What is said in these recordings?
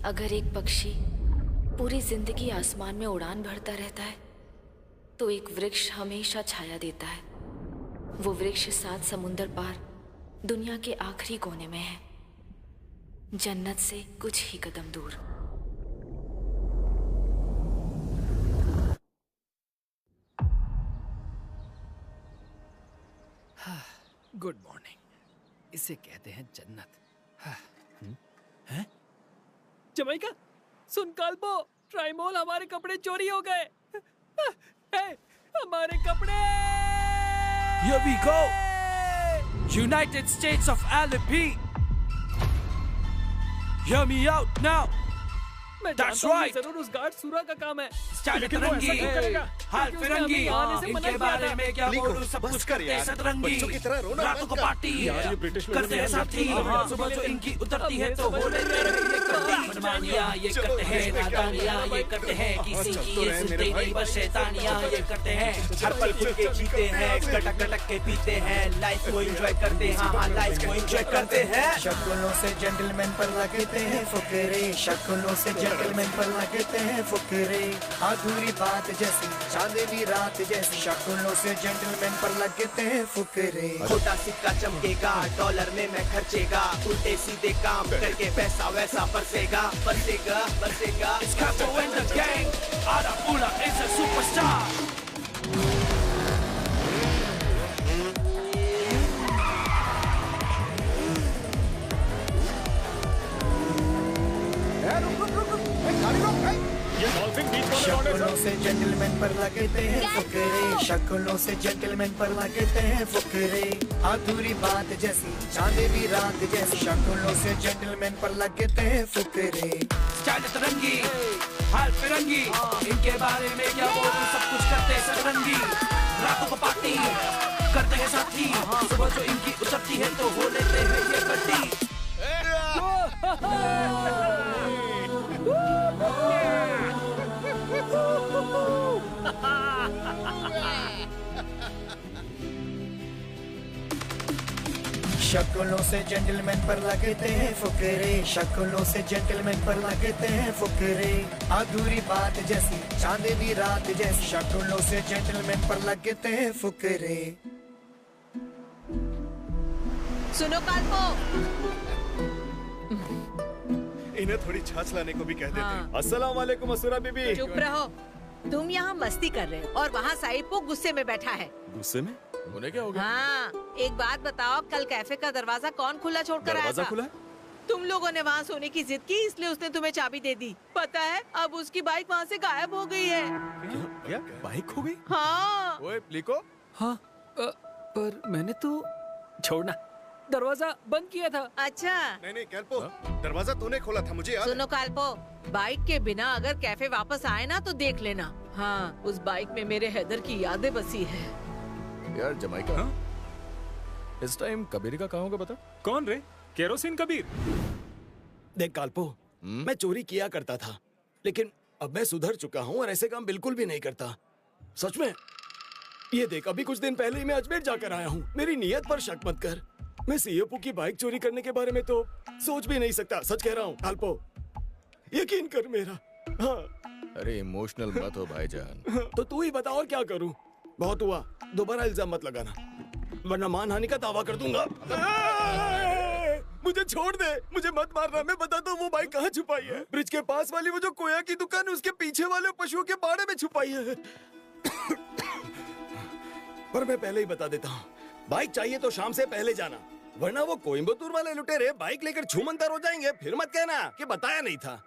अगर एक पक्षी पूरी जिंदगी आसमान में उड़ान भरता रहता है तो एक वृक्ष हमेशा छाया देता है। वो वृक्ष 7 समुंदर पार दुनिया के आखिरी कोने में है, जन्नत से कुछ ही कदम दूर। Good morning. इसे कहते हैं जन्नत। हैं? जमाइका, सुन काल्पो, ट्राइमोल हमारे कपड़े चोरी हो गए। हमारे कपड़े। Here we go! United States of LP! Hear me out now! मैं That's जानता हूँ right. जरूर उस गार्ड सूरा का काम है। स्टाइल लेकिन वो ऐसा क्यों करेगा? हाल क्योंकि उसने फिरंगी, हमें आने से मना इनके किया बारे था। में क्या लीको, बोलूं, सब बस कुछ कर करते यार, सतरंगी, बच्चों की तरह रोना रातों मत को कर। पार्टी, यार, ये ब्रिटिश लोगों करते ने हैं ऐसा साथी, किया। हाँ, सुबह जो इनकी उतरती है तो वो लेते हैं ये कट्टी, मनमानियाँ ये करते हैं, नादानियाँ ये करते हैं, किसी की ये सुनते नहीं बस शैतानियाँ ये करते हैं, हर पल खुल के जीते हैं, कटक कटक के पीते हैं, लाइफ को एंजॉय करते हैं, हाँ लाइफ को एंजॉय करते हैं। शक्लों से जेंटलमैन पर लगते हैं फुकरे, शक्लों से जेंटलमैन पर लगते हैं फुकरे, अधूरी बात जैसी चांदनी रात जैसी, शक्लों से जेंटलमैन पर लगते हैं फुकरे। खोटा सिक्का चमकेगा, डॉलर में मैं खर्चेगा, उल्टे सीधे काम करके पैसा वैसा बरसेगा बरसेगा बरसेगा। It's Capo and the gang, Arapula is a superstar. शक्लों से जेंटलमैन पर लगते हैं फुकरे, शक्लों से जेंटलमैन पर लगते हैं फुकरे, अधूरी बात जैसी चांदनी रात जैसी, शक्लों से जेंटलमैन पर लगते हैं फुकरे। स्टाइल सतरंगी, हाल फिरंगी, इनके बारे में क्या बोलूं, सब कुछ करते हैं सतरंगी, रातों को पार्टी करते हैं साथी, सुबह जो इनकी उतरती है तो वो लेते हैं ये कट्टी। शक्लों से जेंटलमैन पर लगते हैं फुकरे, शक्लों से जेंटलमैन पर लगते हैं फुकरे, अधूरी बात जैसी चांदनी रात जैसी, शक्लों से जेंटलमैन पर लगते हैं फुकरे। सुनो काल्पो, इन्हें थोड़ी छाछ लाने को भी कह देते। हाँ। अस्सलाम वालेकुम असुरा बीबी। चुप रहो। तुम यहाँ मस्ती कर रहे हो और वहाँ साइपो गुस्से में बैठा है। गुस्से में? उन्हें क्या हो गया? हाँ, एक बात बताओ, कल कैफे का दरवाजा कौन खुला छोड़कर आया दरवाजा था? खुला? तुम लोगों ने वहाँ सोने की जिद की, इसलिए उसने तुम्हें चाबी दे दी। पता है, अब उसकी बाइक वहाँ से गायब हो गई है। क्या? बाइक खो गई? हाँ। ओए लीको, हाँ, पर मैंने तो छोड़ना, दरवाजा बंद किया था। अच्छा। नहीं कैल्पो, दरवाजा तूने खोला था, मुझे याद। सुनो काल्पो, बाइक के बिना अगर कैफे वापस आए ना तो देख लेना। हाँ, उस बाइक में मेरे हैदर की यादें बसी है। यार जमाइका, इस टाइम कबीर का कहाँ होगा बता? कौन रे? केरोसिन कबीर? देख काल्पो, मैं चोरी किया करता था, लेकिन अब मैं सुधर चुका हूँ और ऐसे काम बिल्कुल भी नहीं करता। सच में। ये देख, अभी कुछ दिन पहले ही मैं अजमेर जाकर आया हूँ। मेरी नीयत पर शक मत कर। मैं सीएपू की बाइक चोरी करने के बारे में तो सोच भी नहीं सकता। सच कह रहा हूँ काल्पो, यकीन कर मेरा। हाँ। अरे इमोशनल मत हो भाईजान। तो तू ही बता और क्या करूँ? बहुत हुआ, दोबारा इल्जाम मत लगाना, वरना मानहानि का दावा कर दूंगा। मुझे छोड़ दे, मुझे मत मारना। मैं बताता हूँ वो बाइक कहाँ छुपाई है। ब्रिज के पास वाली वो जो कोया की दुकान है, उसके पीछे वाले पशुओं के बाड़े में छुपाई है। पर मैं पहले ही बता देता हूँ, बाइक चाहिए तो शाम से पहले जाना, वरना वो कोयम्बतूर वाले लुटेरे बाइक लेकर छूमंतर हो जाएंगे। फिर मत कहना कि बताया नहीं था।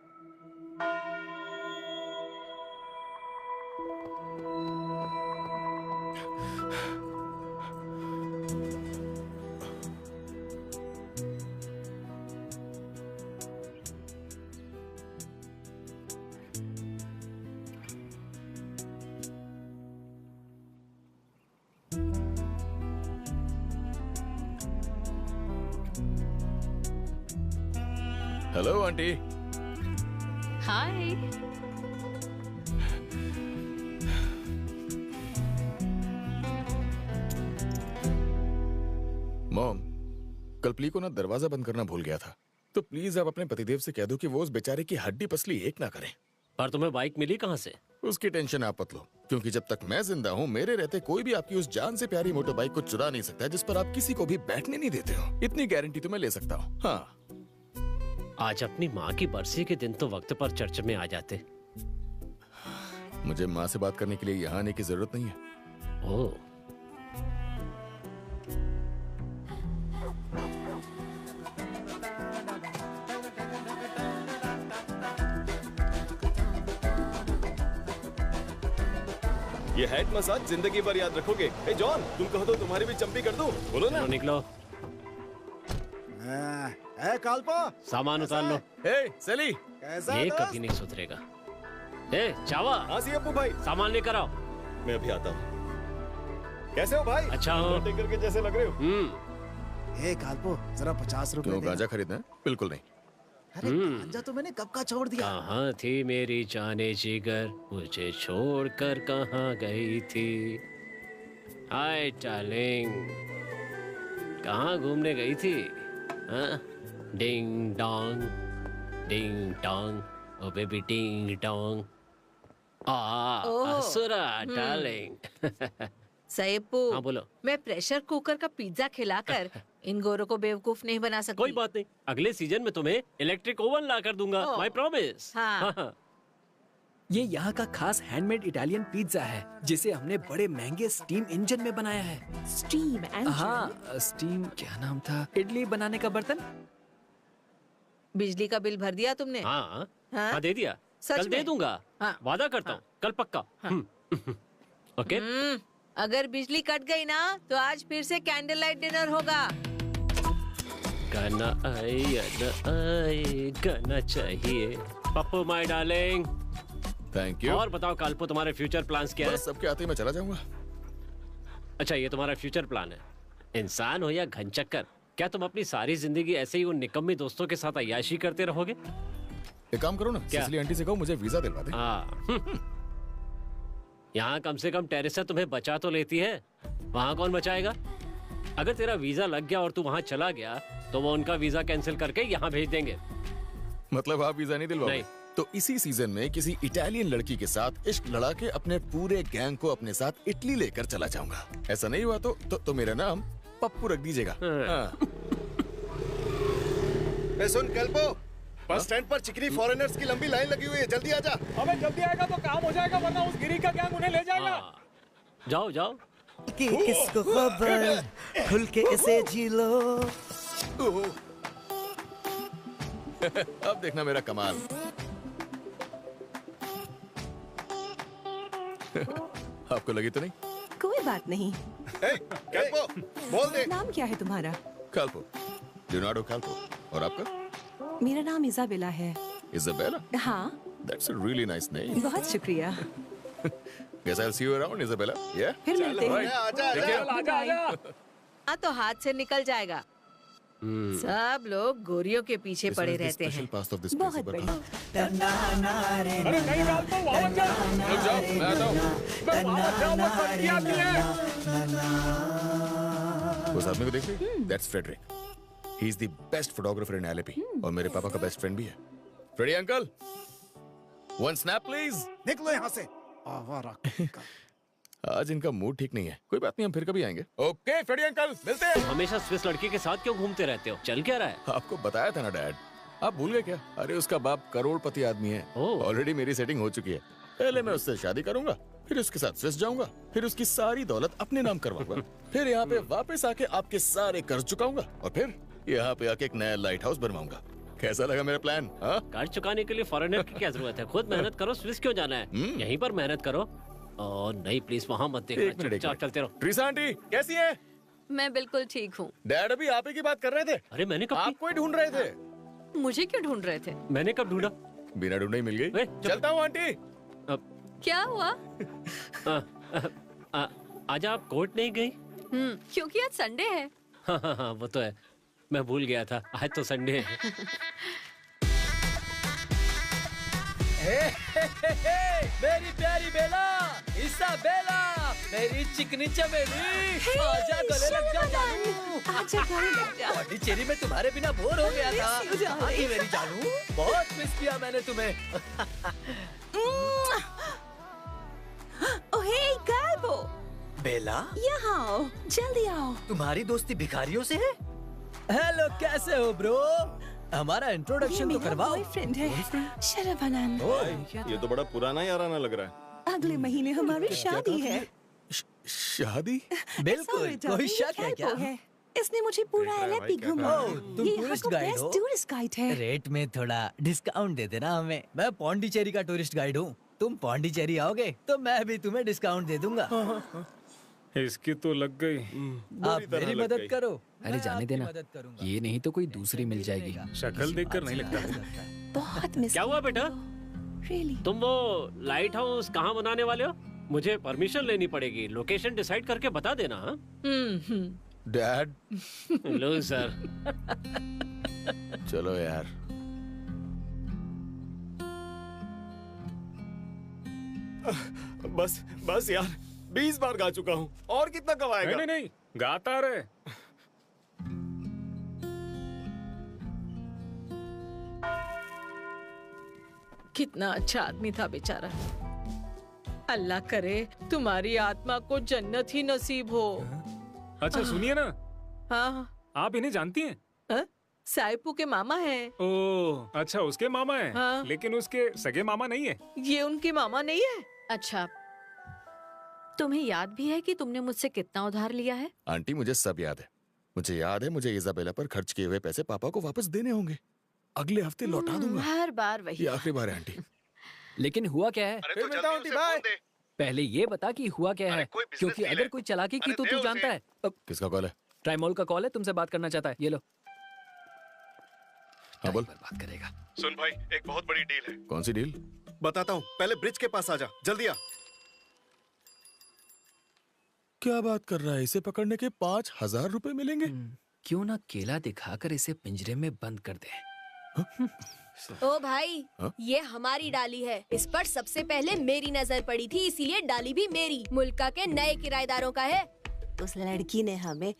Hello aunty. हाय। मॉम, कल प्ली को ना दरवाजा बंद करना भूल गया था। तो प्लीज आप अपने पतिदेव से कह दो कि वो उस बेचारे की हड्डी पसली एक ना करें। पर तुम्हें बाइक मिली कहाँ से? उसकी टेंशन आप मत लो, क्योंकि जब तक मैं जिंदा हूँ मेरे रहते कोई भी आपकी उस जान से प्यारी मोटर बाइक को चुरा नहीं सकता जिस पर आप किसी को भी बैठने नहीं देते हो। इतनी गारंटी तो मैं ले सकता हूँ। हाँ, आज अपनी माँ की बरसी के दिन तो वक्त पर चर्च में आ जाते। मुझे माँ से बात करने के लिए यहाँ आने की जरूरत नहीं है। ओह, ये हेड मसाज जिंदगी भर याद रखोगे। ए जॉन, तुम कहो तो तुम्हारी भी चंपी कर दूं? बोलो ना। निकलो। ए काल्पो, सामान उतार लो। हे सेली, कैसा ये दोस्त? कभी नहीं सुधरेगा। ए चावा, हाँ सी अप्पू भाई, सामान लेकर आओ। मैं अभी आता हूँ। कैसे हो भाई? अच्छा हूँ। टेकर के जैसे लग रहे हो। ए काल्पो, जरा 50 रुपए क्यों दे। गांजा खरीदना है? बिल्कुल नहीं। अरे गांजा तो मैंने कब का छोड़ दिया। कहाँ थी मेरी जाने जिगर, मुझे छोड़कर कहाँ गई थी? हाय डार्लिंग, कहाँ घूमने गई थी? हाँ? Ding dong, ding dong, oh baby ding dong. Asura darling. सैयप्पू, हाँ बोलो। मैं प्रेशर कुकर का पिज्जा खिलाकर इन गोरों को बेवकूफ नहीं बना सकती। कोई बात नहीं, अगले सीजन में तुम्हें इलेक्ट्रिक ओवन ला कर दूंगा। ओह। My promise. हाँ। ये यहाँ का खास हैंडमेड इटालियन पिज्जा है जिसे हमने बड़े महंगे स्टीम इंजन में बनाया है। स्टीम एंड हाँ, स्टीम क्या नाम था? इडली बनाने का बर्तन। बिजली का बिल भर दिया तुमने? हाँ हाँ? हाँ दे दिया। सच कल दे में? दूंगा। हाँ। वादा करता हूँ, कल पक्का। ओके। अगर बिजली कट गई ना तो आज फिर से कैंडल लाइट डिनर होगा। गाना आए गाना चाहिए। Pappu my darling. Thank you. और बताओ काल्पो, तुम्हारे फ्यूचर प्लान्स क्या है? बस सबके आते ही मैं चला जाऊंगा। अच्छा, ये तुम्हारा फ्यूचर प्लान है? इंसान हो या घनचक्कर, क्या तुम अपनी सारी जिंदगी ऐसे ही उन निकम्मी दोस्तों के साथ अय्याशी करते रहोगे? एक काम करो ना, क्या? सिसिली आंटी से कहो मुझे वीजा दिलवा दे। हाँ। यहाँ कम से कम टेरेसा तुम्हें बचा तो लेती है, वहाँ कौन बचाएगा? अगर तेरा वीजा लग गया और तू वहाँ चला गया तो वो उनका वीजा कैंसिल करके यहाँ भेज देंगे। मतलब आप वीजा नहीं दिलवाओगे? नहीं। तो इसी सीजन में किसी इटालियन लड़की के साथ इश्क लड़ा के अपने पूरे गैंग को अपने साथ इटली लेकर चला जाऊंगा। ऐसा नहीं हुआ तो मेरा नाम पप्पू रख दीजिएगा। हाँ। सुन कल्पो, बस स्टैंड पर चिकनी फॉरेनर्स की लंबी लाइन लगी हुई है, जल्दी आजा। अबे जल्दी आएगा तो काम हो जाएगा, वरना उस गिरी का गैंग उन्हें ले जाएगा। हाँ। जाओ जाओ। कि किसको खबर, खुल के इसे जी लो। अब देखना मेरा कमाल। आपको लगी तो नहीं? कोई बात नहीं। कल्पो, बोल दे। नाम क्या है तुम्हारा? कैल्पो, लियोनार्डो कैल्पो। और आपका? मेरा नाम इजाबेला है। इजाबेला? हाँ। That's a really nice name. बहुत शुक्रिया। Guess I'll see you around, Isabella. Yeah? फिर मिलते हैं। आजा। हाँ तो हाथ से निकल जाएगा। सब लोग गोरियों के पीछे This पड़े was the रहते special हैं। past of this बहुत place, बढ़िया। अरे नहीं काल तो वापस जा। रुक जाओ, मैं आता हूँ। मैं वापस जाऊँ, वो सब किया भी है। उस आदमी को देख रही? That's Frederick. He's the best photographer in Alleppey. और मेरे पापा का बेस्ट फ्रेंड भी है। Freddy uncle, one snap please. निकलो यहाँ से। आवारा। आज इनका मूड ठीक नहीं है। कोई बात नहीं, हम फिर कभी आएंगे। ओके फ्रेडी अंकल, मिलते हैं। हमेशा स्विस लड़की के साथ क्यों घूमते रहते हो? चल क्या रहा है? आपको बताया था ना डैड, आप भूल गए क्या? अरे उसका बाप करोड़पति आदमी है। ओह। ऑलरेडी मेरी सेटिंग हो चुकी है। पहले मैं उससे शादी करूंगा, फिर उसके साथ स्विस जाऊंगा, फिर उसकी सारी दौलत अपने नाम करवाऊंगा, फिर यहाँ पे वापस आके आपके सारे कर्ज चुकाऊंगा और फिर यहाँ पे आके एक नया लाइट हाउस बनवाऊंगा। कैसा लगा मेरा प्लान? हाँ? कर्ज चुकाने के लिए फॉरेनर की क्या जरूरत है? खुद मेहनत करो, स्विस क्यों जाना है? यहीं पर मेहनत करो। और नहीं प्लीज वहाँ मत देखना, एक मिनट, चुपचाप चलते रहो। ट्रिसा आंटी कैसी है? मैं बिल्कुल ठीक हूँ। डैड अभी आप ही की बात कर रहे थे। अरे मैंने कब की? आपको ही ढूंढ रहे थे। मुझे क्यों ढूंढ रहे थे? मैंने कब ढूंढा? बिना ढूंढे ही मिल गई। ए, चुप। चलता हूँ आंटी। क्या हुआ? आज आप कोर्ट नहीं गई? क्योंकि आज संडे है। हाँ, वो तो है, मैं भूल गया था, आज तो संडे है। मेरी प्यारी बेला, इसाबेला, मेरी चिकनी चमेली, आजा गले लग जा जानू। आजा गले लग जा। पौंडीचेरी में तुम्हारे बिना बोर हो गया था। कहाँ थी मेरी जानू? बहुत मिस किया मैंने तुम्हें। ओहे गाल्बो, बेला, यहाँ आओ, जल्दी आओ। तुम्हारी दोस्ती भिखारियों से है? हेलो, कैसे हो ब्रो? हमारा इंट्रोडक्शन तो करवाओ। बॉयफ्रेंड है, शरभानन। ये तो बड़ा पुराना याराना लग रहा है। अगले महीने हमारी शादी है। शादी? बिल्कुल, कोई शक है क्या? इसने मुझे पूरा एलएपी घुमाया। तुम टूरिस्ट गाइड हो? टूरिस्ट गाइड है। रेट में थोड़ा डिस्काउंट दे देना हमें। मैं पौंडीचेरी का टूरिस्ट गाइड हूँ। तुम पौंडीचेरी आओगे तो मैं भी तुम्हें डिस्काउंट दे दूंगा। इसकी तो लग गई। आप मेरी मदद करो। अरे जाने देना, ये नहीं तो कोई दूसरी मिल जाएगी। शक्ल देखकर नहीं लगता। बहुत मिस। क्या हुआ बेटा? Really? तुम वो लाइट हाउस कहाँ बनाने वाले हो? मुझे परमिशन लेनी पड़ेगी। लोकेशन डिसाइड करके बता देना। डैड। लूजर। चलो यार। बस बस यार, 20 बार गा चुका हूँ। और कितना गवाएगा? नहीं नहीं, गाता रहे। कितना अच्छा आदमी था बेचारा। अल्लाह करे तुम्हारी आत्मा को जन्नत ही नसीब हो। अच्छा सुनिए ना। हाँ, आप इन्हें जानती हैं? साइपू के मामा हैं। ओह, अच्छा उसके मामा हैं। हाँ। लेकिन उसके सगे मामा नहीं है। ये उनके मामा नहीं है। अच्छा, तुम्हें याद भी है कि तुमने मुझसे कितना उधार लिया है? आंटी, मुझे सब याद है। मुझे याद है मुझे इजाबेला पर खर्च किए हुए पैसे पापा को वापस देने होंगे। अगले हफ्ते लौटा दूंगा। हर बार वही। ये आखिरी बार है आंटी। लेकिन हुआ क्या है? पहले ये बता कि हुआ क्या है, क्योंकि अगर कोई चालाकी की तो तू जानता है। किसका कॉल है? ट्राइमोल का कॉल है, तुमसे बात करना चाहता है। ये लो। हाँ बोल। बात करेगा। सुन भाई, एक बहुत बड़ी डील है। कौन सी डील? बताता हूँ, पहले ब्रिज के पास आजा, जल्दी आ। क्या बात कर रहा है? इसे पकड़ने के 5,000 रुपए मिलेंगे? क्यों ना केला दिखाकर इसे पिंजरे में बंद कर दे। ओ भाई, ये हमारी डाली है। इस पर सबसे पहले मेरी नजर पड़ी थी, इसीलिए डाली भी मेरी। मुल्का के नए किराएदारों का है। उस लड़की ने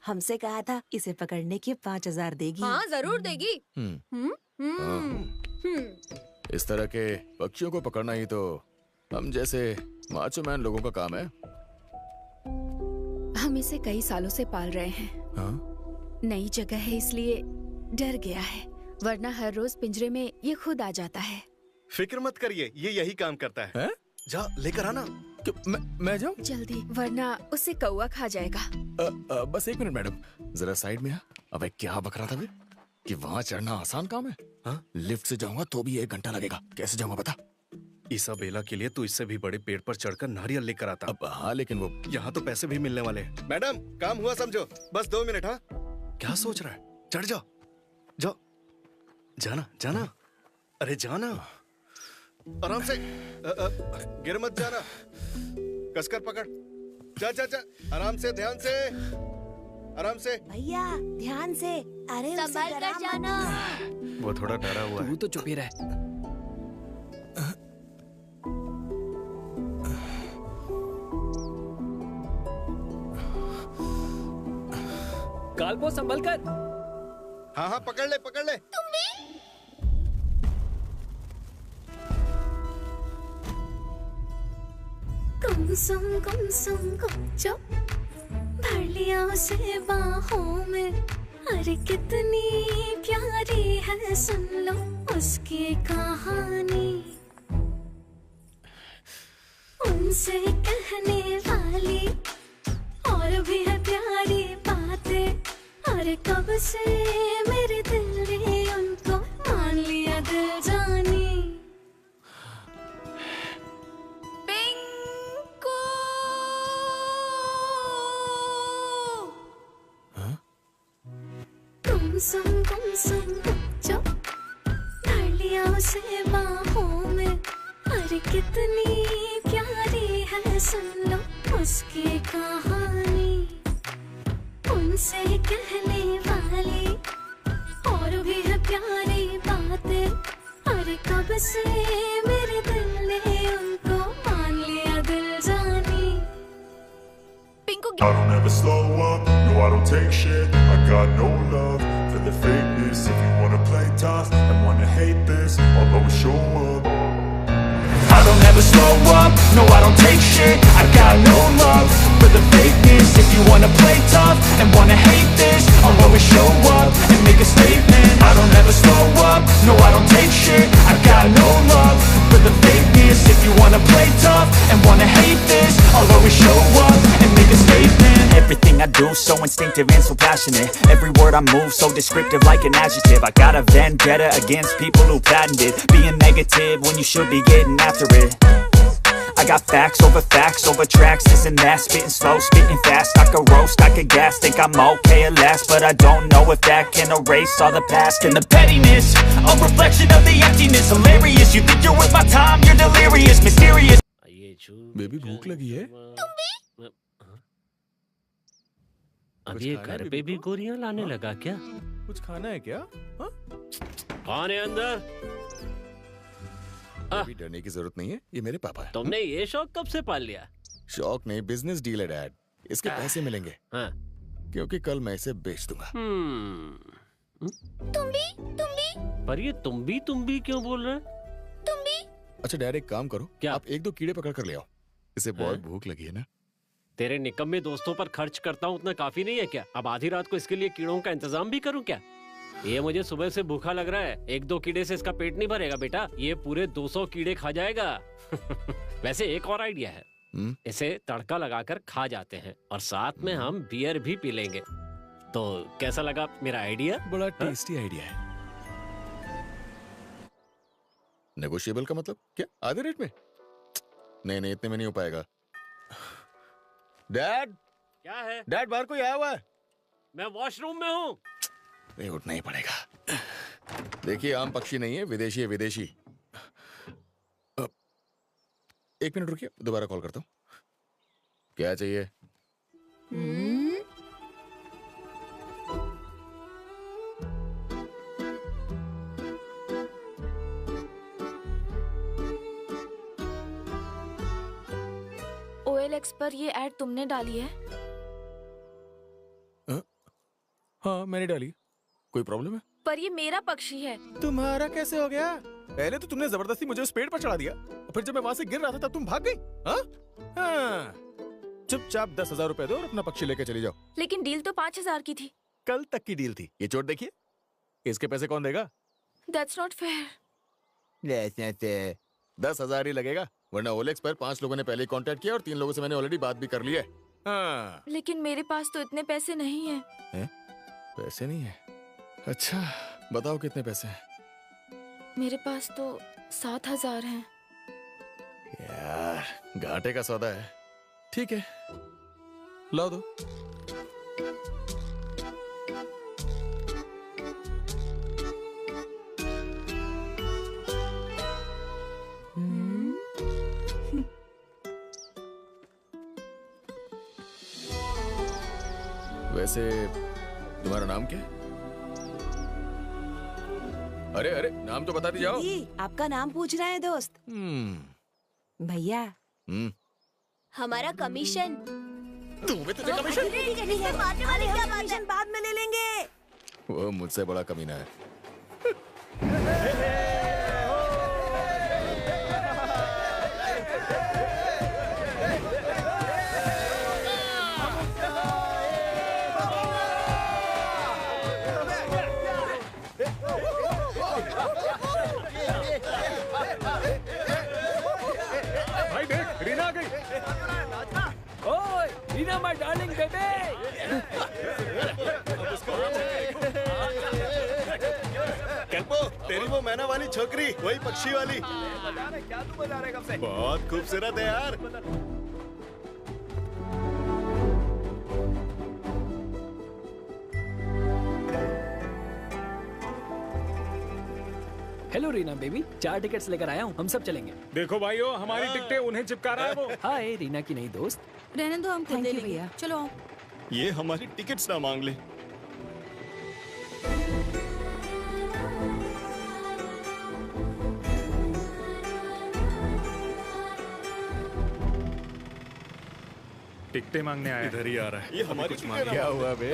हमसे कहा था इसे पकड़ने के 5,000 देगी। हाँ जरूर देगी। इस तरह के पक्षियों को पकड़ना ही तो हम जैसे माचो मैन लोगों का काम है। हम इसे कई सालों से पाल रहे हैं। नई जगह है इसलिए डर गया है, वरना हर रोज पिंजरे में ये खुद आ जाता है। फिक्र मत करिए, ये यही काम करता है। जा लेकर आना। मैं जाऊँ? जल्दी, वरना उसे कौवा खा जाएगा। बस 1 मिनट मैडम, जरा साइड में आ। अबे क्या बक रहा था बे? कि वहाँ चढ़ना आसान काम है? लिफ्ट से जाऊंगा तो भी 1 घंटा लगेगा। कैसे जाऊंगा बता? इसाबेला के लिए तो इससे भी बड़े पेड़ पर चढ़कर नारियल लेकर आता। अब हाँ, लेकिन वो यहाँ तो पैसे भी मिलने वाले हैं। मैडम काम हुआ समझो, बस 2 मिनट। हाँ क्या सोच रहा है? चढ़ जाओ, जाओ, जाना जाना। अरे जाना, आराम से, गिर मत जाना, कसकर पकड़। जा जा जा, आराम से, ध्यान से, आराम से। भैया ध्यान से, अरे संभाल कर जाना। वो थोड़ा डरा हुआ है। तू तो चुप ही रह। काल्पो संभल कर। हाँ हाँ पकड़ ले, पकड़ ले। तुम भी? गुमसुम गुमचो भर लिया उसे बाहों में। अरे कितनी प्यारी है, सुन लो उसकी कहानी। उनसे कहने वाली और भी है प्यारी बातें। अरे कब से मेरे दिल ने उनको मान लिया दिल जानी। गुमसुम जो भर लिया उसे बाहों में। अरे कितनी प्यारी है, सुन लो उसकी कहानी। उनसे कहने वाली और भी है प्यारी बातें। अरे कब से मेरे दिल ने उनको मान लिया दिल जानी। I don't ever slow up, no I don't take shit. I got no love for the fakeness. If you wanna play tough and wanna hate this, I'll always show up. I don't ever slow up, no I don't take shit. I got no love for the fakeness. If you wanna play tough and wanna hate this, I'll always show up and make a statement. I don't ever slow up, no I don't take shit. I got no love for the fakeness. If you wanna play tough and wanna hate this, I'll always show up and make a statement. Everything I do so instinctive and so passionate. Every word I move so descriptive like an adjective. I got a vendetta against people who patented being negative when you should be getting after it. I got facts over tracks, this and that. Spitting slow, spitting fast. I could roast, I could gas. Think I'm okay at last, but I don't know if that can erase all the past. And the pettiness, a reflection of the emptiness. Hilarious, you think you're with my time, you're delirious. Mysterious. Baby भूख लगी है? अब ये घर पे भी गोरियां लाने लगा क्या? कुछ खाना है क्या? कौन है अंदर? अभी डरने की जरूरत नहीं है, ये मेरे पापा है। तुमने ये शौक कब से पाल लिया? शौक नहीं, बिजनेस डील है डैड। इसके पैसे मिलेंगे। हाँ। क्योंकि कल मैं इसे बेच दूंगा। तुम भी? पर ये तुम भी क्यों बोल रहे? तुम भी? अच्छा डैड एक काम करो, क्या आप एक दो कीड़े पकड़ कर ले आओ। इसे बहुत भूख लगी है ना। तेरे निकम्मे दोस्तों पर खर्च करता हूँ उतना काफी नहीं है क्या? अब आधी रात को इसके लिए कीड़ों का इंतजाम भी करूँ क्या? ये मुझे सुबह से भूखा लग रहा है। एक दो कीड़े से इसका पेट नहीं भरेगा बेटा, ये पूरे 200 कीड़े खा जाएगा। वैसे एक और आइडिया है, इसे तड़का लगाकर खा जाते हैं और साथ में हम बियर भी पी लेंगे। तो कैसा लगा मेरा आइडिया? बड़ा टेस्टी आइडिया है। नेगोशिएबल का मतलब क्या? आधे रेट में? नहीं इतने में नहीं हो पाएगा। डैड क्या है? डैड बाहर कोई आया हुआ है। मैं वॉशरूम में हूँ। नहीं उठना ही पड़ेगा। देखिए आम पक्षी नहीं है, विदेशी है, विदेशी। एक मिनट रुकिए, दोबारा कॉल करता हूँ। क्या चाहिए? OLX पर ये ऐड तुमने डाली है? हाँ मैंने डाली। कोई प्रॉब्लम है? पर ये मेरा पक्षी है। तुम्हारा कैसे हो गया? पहले तो तुमने जबरदस्ती मुझे उस पेड़ पर चढ़ा दिया, और फिर जब मैं वहां से गिर रहा था तब तुम भाग गई। हाँ? चुपचाप 10,000 रुपए दो और अपना पक्षी लेके चली जाओ। लेकिन डील तो 5,000 की थी। कल तक की डील थी। ये चोट देखिए, इसके पैसे कौन देगा? That's not fair. 10,000 ही लगेगा, वरना OLX पर 5 लोगों ने पहले कांटेक्ट किया और 3 लोगों से मैंने ऑलरेडी बात भी कर ली है। हाँ। लेकिन मेरे पास तो इतने पैसे नहीं हैं। हैं? पैसे नहीं है? अच्छा बताओ कितने पैसे हैं? मेरे पास तो 7,000 हैं। यार घाटे का सौदा है। ठीक है लाओ दो। वैसे तुम्हारा नाम क्या है? अरे नाम तो बता दी जाओ। आपका नाम पूछ रहे हैं दोस्त। भैया। हमारा कमीशन। तुम्हें तुझे कमीशन? कमीशन बाद में ले लेंगे। वो मुझसे बड़ा कमीना है। Reena my darling baby. कैल्पो, तेरी वो मैना वाली छोकरी, वही पक्षी वाली। क्या तू बजा रहा है कब से? बहुत खूबसूरत है यार। हेलो रीना बेबी, 4 टिकट्स लेकर आया हूँ, हम सब चलेंगे। देखो भाइयों, हमारी टिकटें उन्हें चिपका रहा है वो। हाय रीना की नई दोस्त। रहने दो, हम खुद ले लेंगे। भैया चलो आओ। ये हमारी टिकट्स ना मांग ले। टिकटें मांगने आया इधर ही आ रहा है। ये हमारी कुछ मांगे। क्या हुआ बे?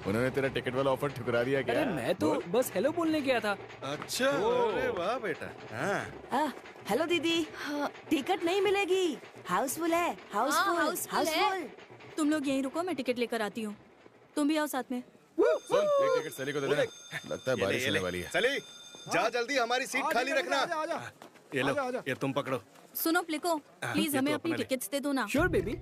उन्होंने तेरा टिकट वाला ऑफर ठुकरा दिया क्या? अरे मैं तो बस हेलो बोलने गया था। अच्छा, अरे वाह बेटा। हाँ। हेलो दीदी। टिकट नहीं मिलेगी, हाउसफुल है। हाउसफुल। तुम लोग यहीं रुको, मैं टिकट लेकर आती हूँ। तुम भी आओ साथ में। सुन, एक टिकट सली को दे देना। लगता है बारिश होने वाली है। सली, जा जल्दी, हमारी सीट खाली रखना। ये लो, ये तुम पकड़ो। सुनो प्लिको, प्लीज हमें अपनी टिकट्स दे दो ना। Sure baby.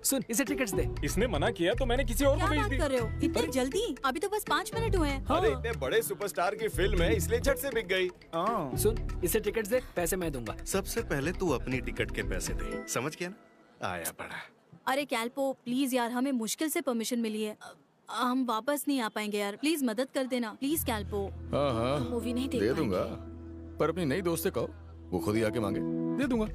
सुन, इसे टिकट्स दे। इसने मना किया तो मैंने किसी और को क्या भेज बात दी। कर रहे हो? इतनी जल्दी? अभी तो बस 5 मिनट हुए हैं। अरे इतने बड़े सुपरस्टार की फिल्म है, इसलिए झट से बिक गई। सुन, इसे टिकट्स दे, पैसे मैं दूंगा। सबसे पहले तू अपनी टिकट के पैसे दे, समझ गया ना? आया बड़ा। अरे कैल्पो, प्लीज यार, हमें मुश्किल से परमिशन मिली है। हम वापस नहीं आ पाएंगे यार, प्लीज मदद कर देना, प्लीज कैल्पो। हाँ, मूवी नहीं देख दे पाएंगे। दूंगा, पर अपनी नई दोस्त से कहो, वो खुद ही आके मांगे, दे दूंगा।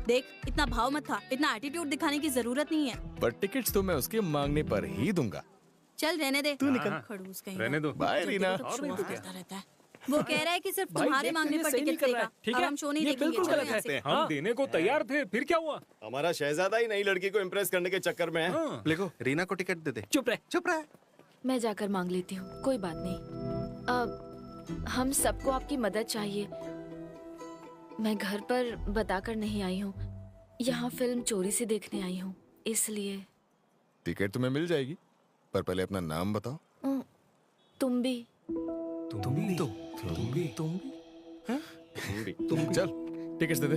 देख, इतना भाव मत था, इतना एटीट्यूड दिखाने की जरूरत नहीं है। पर टिकट्स तो मैं उसके मांगने पर ही दूंगा। चल रहने दे, तू निकल। खड़ूस कहीं। रहने दो। बाय रीना। और नहीं तो करता रहता है। वो कह रहा है कि सिर्फ भाई, तुम्हारे ये मांगने पर सही नहीं टिकट कर रहा देगा। है, ठीक अब है? हम शो नहीं ये देखेंगे। बिल्कुल चलो गलत यहाँ है। से। हम देने को तैयार थे, फिर क्या हुआ? हमारा शहजादा ही नई लड़की को इम्प्रेस करने के चक्कर में है। देखो, रीना को टिकट दे दे। चुप रह, चुप रह। मैं जाकर मांग लेती हूँ, कोई बात नहीं। हम सबको आपकी मदद चाहिए। मैं घर पर बताकर नहीं आई हूँ, यहाँ फिल्म चोरी से देखने आई हूँ, इसलिए। टिकट तुम्हें मिल जाएगी, पर पहले अपना नाम बताओ। तुम भी। चल, टिकट्स दे दे।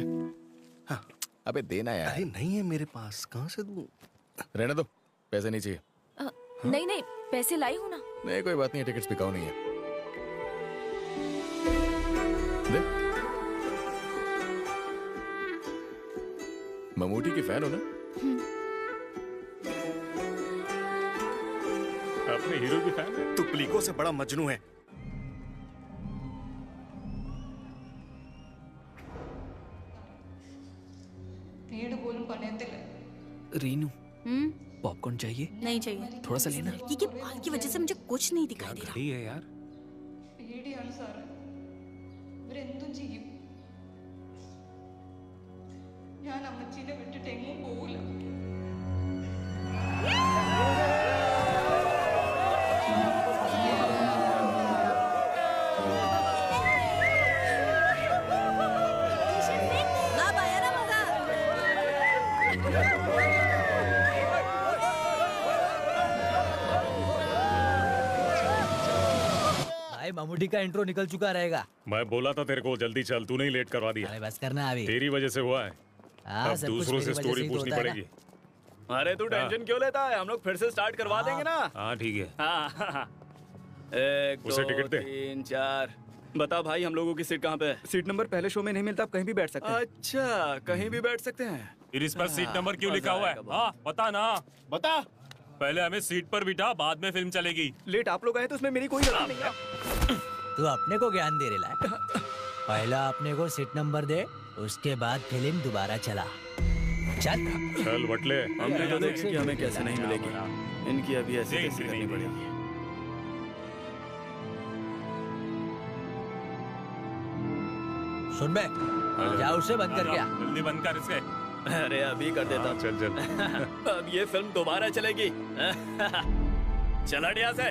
हाँ। अबे देना यार। अरे नहीं है मेरे पास, कहाँ से दूँ? रहने दो, पैसे नहीं चाहिए। नहीं नहीं, पैसे लाई हूँ ना। नहीं, कोई बात नहीं, टिकट्स बिकाऊ नहीं है। दे। ममूटी की फैन हो ना? अपने हीरो की फैन है? तू प्लीको से बड़ा मजनू है। रीनू, पॉपकॉर्न चाहिए? नहीं चाहिए। थोड़ा सा लेना। लड़की के बाल की वजह से मुझे कुछ नहीं दिखाई दे रहा। घड़ी है यार। ममूटी का इंट्रो निकल चुका रहेगा। मैं बोला था तेरे को जल्दी चल, तू नहीं लेट करवा दिया। अरे बस करना अभी। तेरी वजह से हुआ है। हाँ, अब सब कुछ दूसरों से मेरी वजह से स्टोरी ही तो पूछनी होता है ना। पड़ेगी। अरे तू टेंशन क्यों लेता है, हम लोग फिर से स्टार्ट करवा देंगे ना। हाँ ठीक है। हाँ। 1 उसे 2 टिकट दे। 3 4। बता भाई, हम लोगों की सीट कहाँ पे है? सीट नंबर पहले शो में नहीं मिलता, आप कहीं भी बैठ सकते हैं। अच्छा, कहीं भी बैठ सकते हैं। फिर इस पर सीट नंबर क्यों लिखा हुआ है? हाँ बता ना, बता। पहले हमें सीट पर बिठा, बाद में फिल्म चलेगी। लेट आप लोग आए तो उसमें मेरी कोई गलती नहीं है। तू अपने को ज्ञान दे रहा है। पहला अपने को सीट नंबर दे, उसके बाद फिल्म दोबारा चला। चल चल बटले, हमने तो देखी कि हमें कैसे नहीं मिलेगी, इनकी अभी ऐसे कैसे करनी पड़ेगी। सुन बे, जा उसे बंद कर क्या? जल्दी बंद कर इसे। अरे अभी कर देता हूँ। चल चल। अब ये फिल्म दोबारा चलेगी। चला डिया से,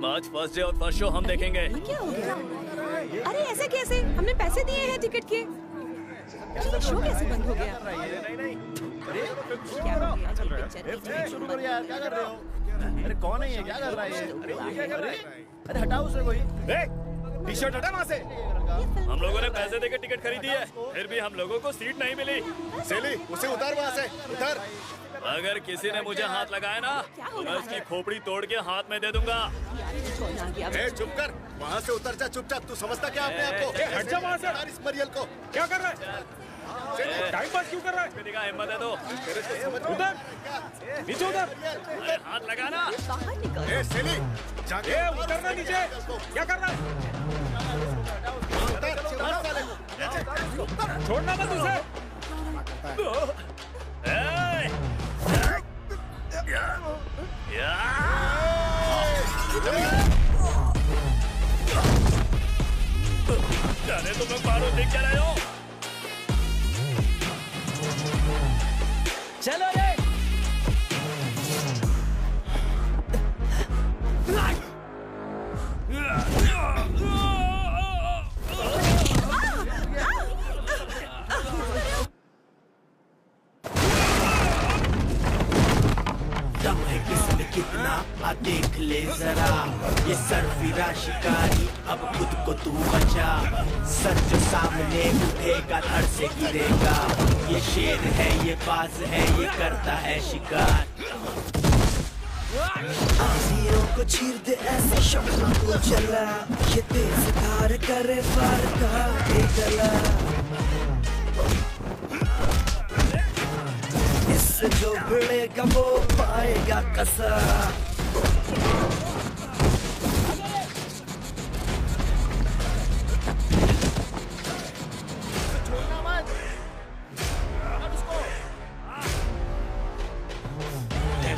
आज फर्स्ट डे और फर्स्ट शो हम देखेंगे। क्या हो गया? अरे ऐसे कैसे? हमने पैसे दिए हैं टिकट के। ये शो कैसे बंद हो गया? क्या हो गया? पिक्चर शुरू करो यार, क्या कर रहे हो? अरे कौन है ये, क्या कर रहा है ये? अरे हटाओ उसे कोई। टी शर्ट हटा वहाँ से। हम लोगों ने पैसे देकर टिकट खरीदी है, फिर भी हम लोगों को सीट नहीं मिली। सेली, उसे उतार वहाँ से, उतार। अगर किसी ने मुझे हाथ लगाया ना, तो मैं उसकी खोपड़ी तोड़ के हाथ में दे दूंगा। चुप कर, वहाँ से उतर जा चुपचाप। तू समझता क्या अपने आप को? हट जा वहाँ से। इस मरियल को क्या कर रहा है? टाइम पास क्यों कर रहा है? दिखा हिम्मत है तो उधर, नीचे उधर। हाथ लगाना। बाहर निकल। ए सेली, जाके उतरना नीचे। क्या कर रहा है? छोड़ना मत उसे। जाने तो मैं पारो देख क्या रहे हो। चलो रे। कितना देख ले जरा, ये सरफिरा शिकारी अब खुद को तू बचा। सर जो सामने उठेगा धड़ से गिरेगा, ये शेर है ये बाज है ये करता है शिकार। आंधियों को चीर दे ऐसे शब्दों को जला, ये तेज धार करे वार का गला। इससे जो भिड़ेगा वो पाएगा कसा।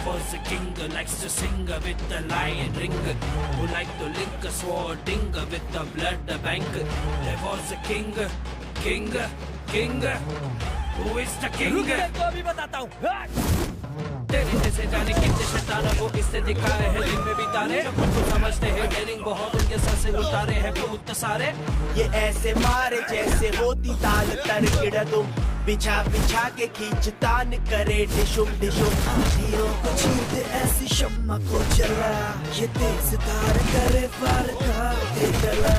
Was a king who likes to sing with the lion ring, who like to link a swording with the blood bank. There was a king, who is the king? तो अभी बताता हूँ। तेरे जैसे जाने कितने शैतान वो इससे दिखाए हैं दिन में बिताने, खुद को समझते हैं डेरिंग बहुत उनके सर से उतारे हैं भूत सारे। ये ऐसे मारे जैसे होती ताल तरकिड़ तुम, बिछा बिछा के खींचतान करे डिशुम डिशुम। आंधियों को चीर दे ऐसी शम्मा को जला, ये तेज धार करे वार का गला।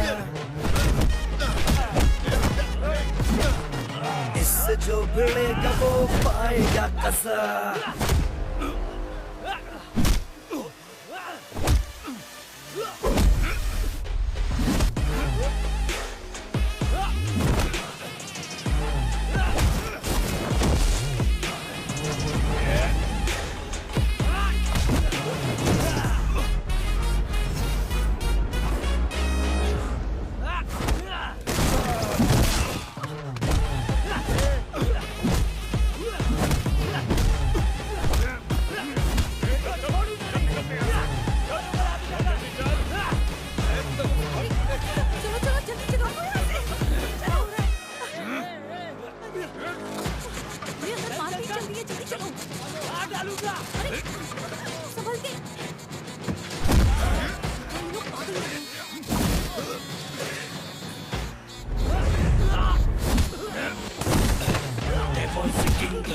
इससे जो भिड़ेगा वो पाएगा कसा।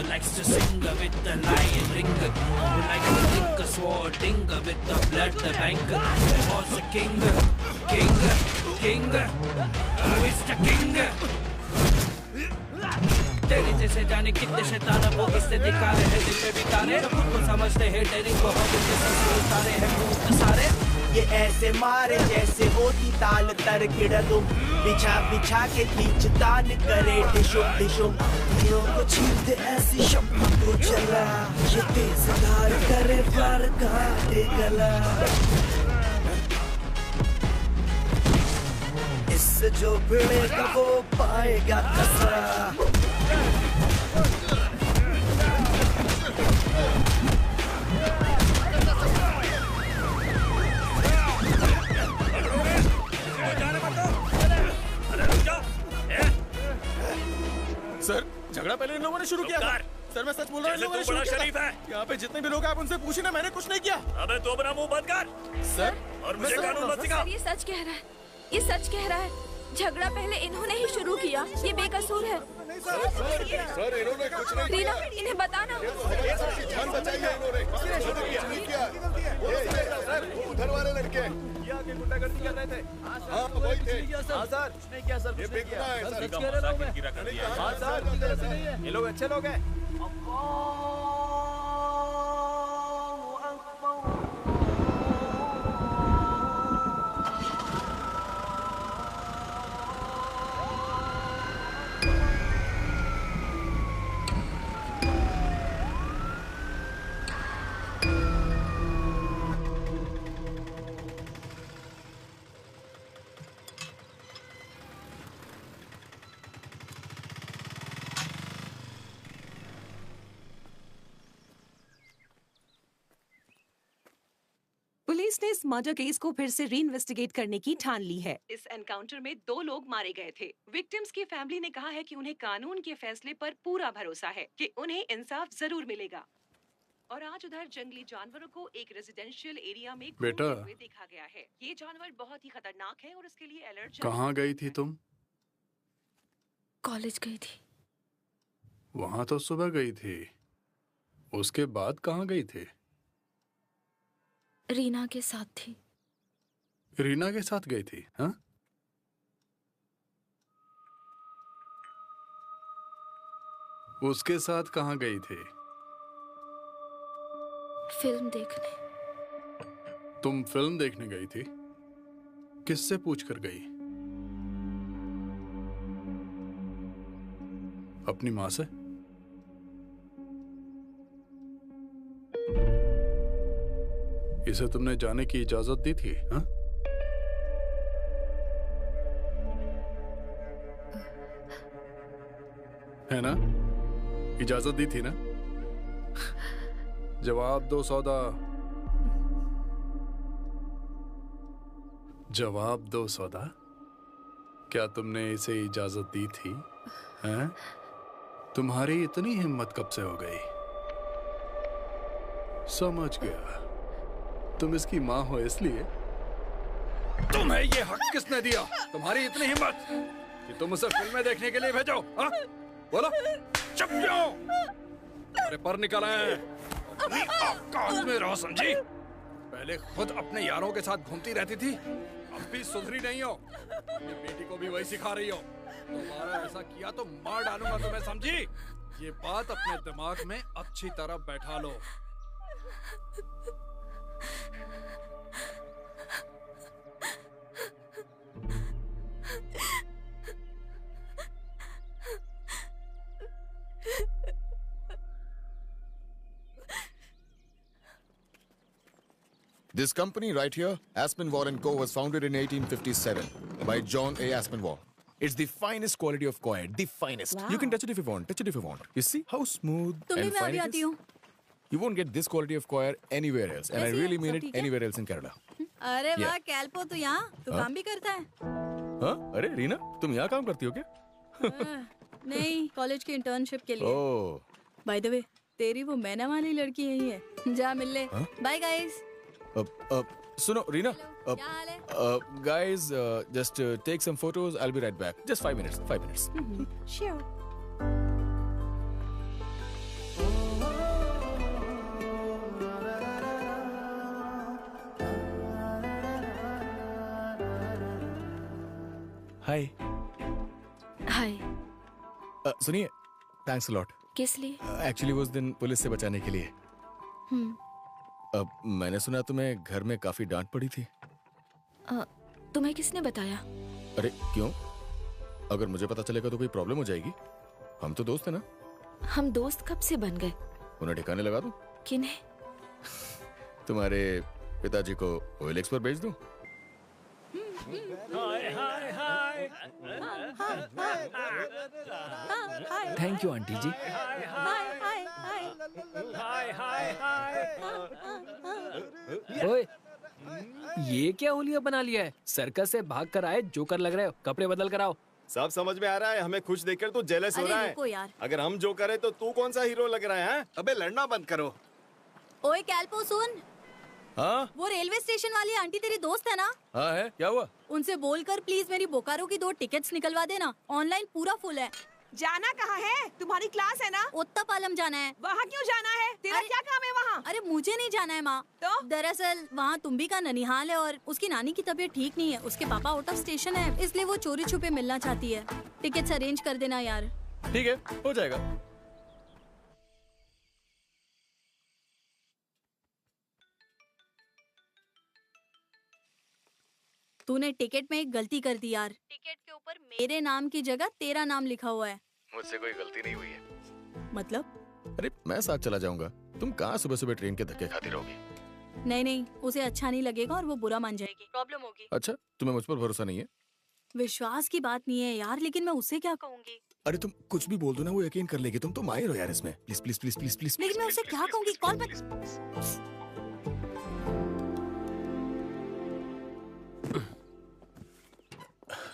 Likes to sing with the lion ring, who like to link a swording with the blood bank. There was a king, who is the king? तेरे जैसे जाने कितने शैतान वो इससे दिखा रहे हैं दिल में बिताने, खुद को समझते हैं डेरिंग बहुत उनके सर से उतारे हैं भूत सारे। ये ऐसे मारे जैसे होती ताल तरकिड़ तुम, बिछा बिछा के खींचतान करे डिशुम डिशुम। आंधियों को चीर दे ऐसी शम्मा को जला, ये तेज धार करे वार का गला। इससे जो भिड़ेगा वो पाएगा कसा। सर झगड़ा पहले इन लोगों ने शुरू किया था। सर मैं सच बोल रहा हूँ, इन लोगों ने शुरू किया था। यहाँ पे जितने भी लोग हैं आप उनसे पूछिए ना, मैंने कुछ नहीं किया। अबे तो अपना मुंह बंद कर। सर और मुझे कानून मत सिखा। ये सच कह रहा है, ये सच कह रहा है। झगड़ा पहले इन्होंने ही शुरू किया, ये बेकसूर है। सर इन्होंने कुछ नहीं रीना इन्हें बताना। जान बचाइए, इन्होंने कुछ नहीं किया। ये उधर वाले लड़के गुंडागर्दी कर रहे थे। हाँ वही थे। हाँ सर, कुछ नहीं किया सर, ये बिकना है सर। सच कह रहा हूँ मैं। हाँ सर, ये लोग अच्छे लोग हैं। पुलिस ने इस मर्डर केस को फिर से रीइन्वेस्टिगेट करने की ठान ली है। इस एनकाउंटर में 2 लोग मारे गए थे। विक्टिम्स की फैमिली ने कहा है कि उन्हें कानून के फैसले पर पूरा भरोसा है कि उन्हें इंसाफ जरूर मिलेगा। और आज उधर जंगली जानवरों को एक रेजिडेंशियल एरिया में घूमते हुए देखा गया है। ये जानवर बहुत ही खतरनाक है और इसके लिए अलर्ट। कहाँ गई थी तुम? कॉलेज गई थी। वहां तो सुबह गई थी, उसके बाद कहाँ गई थी? रीना के साथ थी। रीना के साथ गई थी? हाँ, उसके साथ कहाँ गई थी? फिल्म देखने। तुम फिल्म देखने गई थी? किससे पूछकर गई? अपनी माँ से? इसे तुमने जाने की इजाजत दी थी? हाँ? है ना? इजाजत दी थी ना? जवाब दो सौदा, जवाब दो सौदा। क्या तुमने इसे इजाजत दी थी? हैं? तुम्हारी इतनी हिम्मत कब से हो गई? समझ गया, तुम इसकी माँ हो इसलिए। तुम्हें ये हक किसने दिया? तुम्हारी इतनी हिम्मत कि तुम उसे फिल्में देखने के लिए भेजो? हाँ? बोलो, चुप जाओ। अरे पर निकल आए, अपनी औकात में रहो, समझी? पहले खुद अपने यारों के साथ घूमती रहती थी, अब भी सुधरी नहीं हो। अपनी बेटी को भी वही सिखा रही हो। दोबारा ऐसा किया तो मार डालूंगा तुम्हें, समझी? ये बात अपने दिमाग में अच्छी तरह बैठा लो। This company right here, Aspinwall & Co. was founded in 1857 by John A. Aspinwall. It's the finest quality of coir, the finest. Wow. You can touch it if you want, touch it if you want. You see how smooth तुम्हें and मैं fine अभी it आती is? हूँ। You won't get this quality of coir anywhere else, and I ऐसे ही really है, mean सब it ठीक है? anywhere else in Kerala. अरे Yeah. वाह कैल्पो, तू यहाँ तू हाँ? काम भी करता है? हाँ? अरे रीना, तुम यहाँ काम करती हो क्या? नहीं, कॉलेज की इंटर्नशिप के लिए। Oh. बाय द वे, तेरी वो मैना वाली लड़की यही है। जा मिल ले। हाँ? Bye guys. सुनो Reena, guys, just take some photos. I'll be right back. Just 5 minutes. 5 minutes. Sure. Hi. हाय। सुनिए, thanks a lot. किस लिए? Actually वो उस दिन पुलिस से बचाने के लिए। अब मैंने सुना तुम्हें घर में काफी डांट पड़ी थी। तुम्हें किसने बताया? अरे क्यों? अगर मुझे पता चलेगा तो कोई प्रॉब्लम हो जाएगी। हम तो दोस्त हैं ना। हम दोस्त कब से बन गए? उन्हें ठिकाने लगा दूं? किन्हें? तुम्हारे पिताजी को OLX पर भेज दूं? हाय हाय हाय। थैंक यू आंटी जी। हाय हाय हाय हाय हाय। ओए, ये क्या होलिया बना लिया है? सर्कस से भाग कर आए जोकर लग रहे हो, कपड़े बदल कर आओ। सब समझ में आ रहा है, हमें खुश देखकर तू जेलस हो अरे रहा रुको है। यार। अगर हम जो करें तो तू कौन सा हीरो लग रहा है? अबे लड़ना बंद करो। ओए कैल्पो सुन, हाँ? वो रेलवे स्टेशन वाली आंटी तेरी दोस्त है ना? हाँ है, क्या हुआ? उनसे बोलकर प्लीज मेरी बोकारो की 2 टिकट्स निकलवा देना। ऑनलाइन पूरा फुल है। जाना कहाँ है? तुम्हारी क्लास है ना? ओत्तापालम जाना है। वहाँ क्यों जाना है? तेरा क्या काम है वहाँ? अरे मुझे नहीं जाना है माँ। तो दरअसल वहाँ तुम्बी का ननिहाल है और उसकी नानी की तबीयत ठीक नहीं है। उसके पापा आउट ऑफ स्टेशन है, इसलिए वो चोरी छुपे मिलना चाहती है। टिकट्स अरेंज कर देना यार। ठीक है, हो जाएगा। तूने टिकट में एक गलती कर दी यार। टिकट के ऊपर मेरे नाम की जगह तेरा नाम लिखा हुआ है। मुझसे कोई गलती नहीं हुई है। मतलब? अरे मैं साथ चला जाऊंगा। तुम कहाँ सुबह सुबह ट्रेन के धक्के खाती रहोगी? नहीं नहीं, उसे अच्छा नहीं लगेगा और वो बुरा मान जाएगी, प्रॉब्लम होगी। अच्छा, तुम्हें मुझ पर भरोसा नहीं है? विश्वास की बात नहीं है यार, लेकिन मैं उससे क्या कहूँगी? अरे तुम कुछ भी बोल दो ना, वो यकीन कर लेगी। तुम तो माहिर हो यार इसमें। Please please please please please. लेकिन मैं उसे क्या कहूँगी? कॉल पर।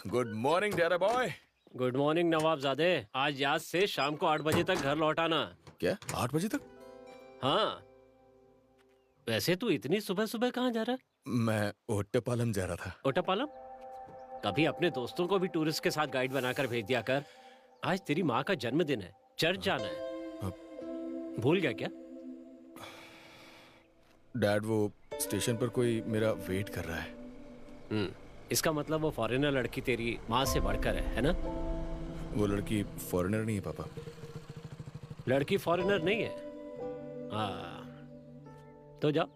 गुड मॉर्निंग डेरा बॉय। गुड मॉर्निंग नवाबजादे। आज याद से शाम को 8 बजे तक घर लौट आना। क्या 8 बजे तक? हाँ। वैसे तू इतनी सुबह सुबह कहाँ जा रहा है? मैं ओट्टापालम जा रहा था। ओट्टापालम? कभी अपने दोस्तों को भी टूरिस्ट के साथ गाइड बनाकर भेज दिया कर। आज तेरी माँ का जन्मदिन है, चर्च जाना है। भूल गया क्या? डैड वो स्टेशन पर कोई मेरा वेट कर रहा है। इसका मतलब वो फॉरेनर लड़की तेरी माँ से बढ़कर है ना? वो लड़की फॉरेनर नहीं है पापा। लड़की फॉरेनर नहीं है? तो जाओ।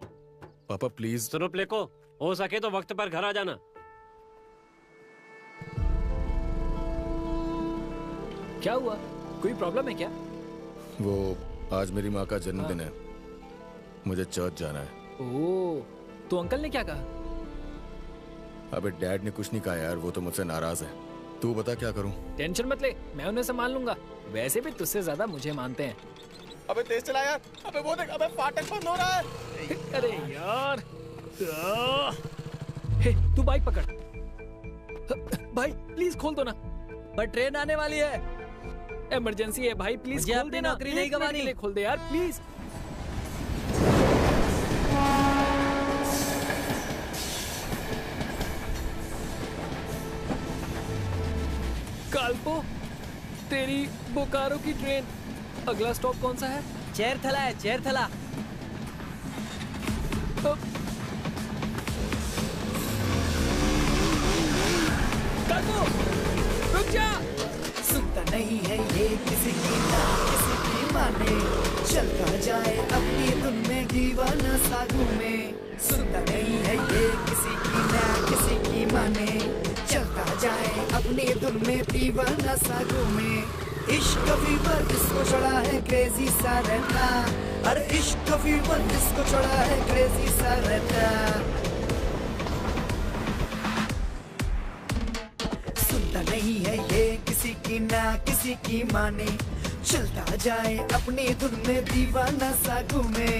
पापा प्लीज। सुनो प्लेको, हो सके तो वक्त पर घर आ जाना। क्या हुआ? कोई प्रॉब्लम है क्या? वो आज मेरी माँ का जन्मदिन है, मुझे चर्च जाना है। ओह, तो अंकल ने क्या कहा? अबे डैड ने कुछ नहीं कहा यार, वो तो मुझसे नाराज है। तू बता क्या करूं? टेंशन मत ले, मैं उन्हें संभाल लूंगा। वैसे भी तुझसे ज्यादा मुझे मानते हैं। अबे तेज चला यार। अबे वो देख, अबे फाटक बंद हो रहा है। अरे यार। हे, तू बाइक पकड़। भाई प्लीज खोल दो ना। पर ट्रेन आने वाली है। इमरजेंसी है भाई, प्लीज खोल देना। नौकरी नहीं गंवानी। खोल दे यार प्लीज। काल्पो, तेरी बोकारो की ट्रेन। अगला स्टॉप कौन सा है? चेरथला है, चेरथला। काल्पो, रुक जा। सुनता नहीं है ये किसी की ना किसी की माने, चलता जाए अपनी धुन में दीवाना सा घूमे। सुनता नहीं है ये किसी की ना किसी की माने, चलता जाए अपनी धुन में दीवाना सा घूमे। इश्क फीवर जिसको चढ़ा है क्रेजी सा रहता, अरे इश्क फीवर जिसको चढ़ा है क्रेजी सा रहता। सुनता नहीं है ये किसी की ना किसी की माने, चलता जाए अपनी धुन में दीवाना सा घूमे।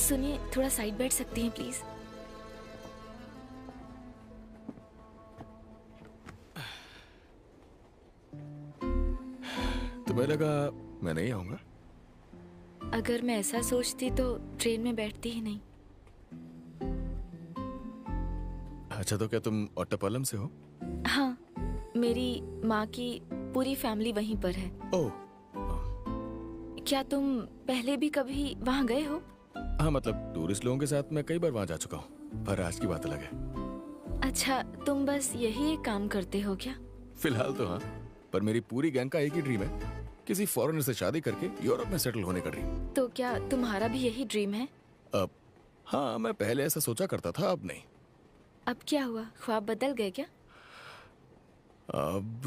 सुनिए, थोड़ा साइड बैठ सकती हैं प्लीज? तुम्हें लगा मैं नहीं आऊंगा? अगर मैं ऐसा सोचती तो ट्रेन में बैठती ही नहीं। अच्छा, तो क्या तुम ओट्टापालम से हो? हाँ, मेरी माँ की पूरी फैमिली वहीं पर है। ओह। क्या तुम पहले भी कभी वहाँ गए हो? हाँ, मतलब टूरिस्ट लोगों के साथ मैं कई बार वहाँ जा चुका हूँ, पर आज की बात अलग है। अच्छा, तुम बस यही एक काम करते हो क्या? फिलहाल तो हाँ, पर मेरी पूरी गैंग का एक ही ड्रीम है, किसी फॉरेनर से शादी करके यूरोप में सेटल होने का ड्रीम। तो क्या तुम्हारा भी यही ड्रीम है? अब हाँ, मैं पहले ऐसा सोचा करता था, अब नहीं। अब क्या हुआ, ख्वाब बदल गए क्या? अब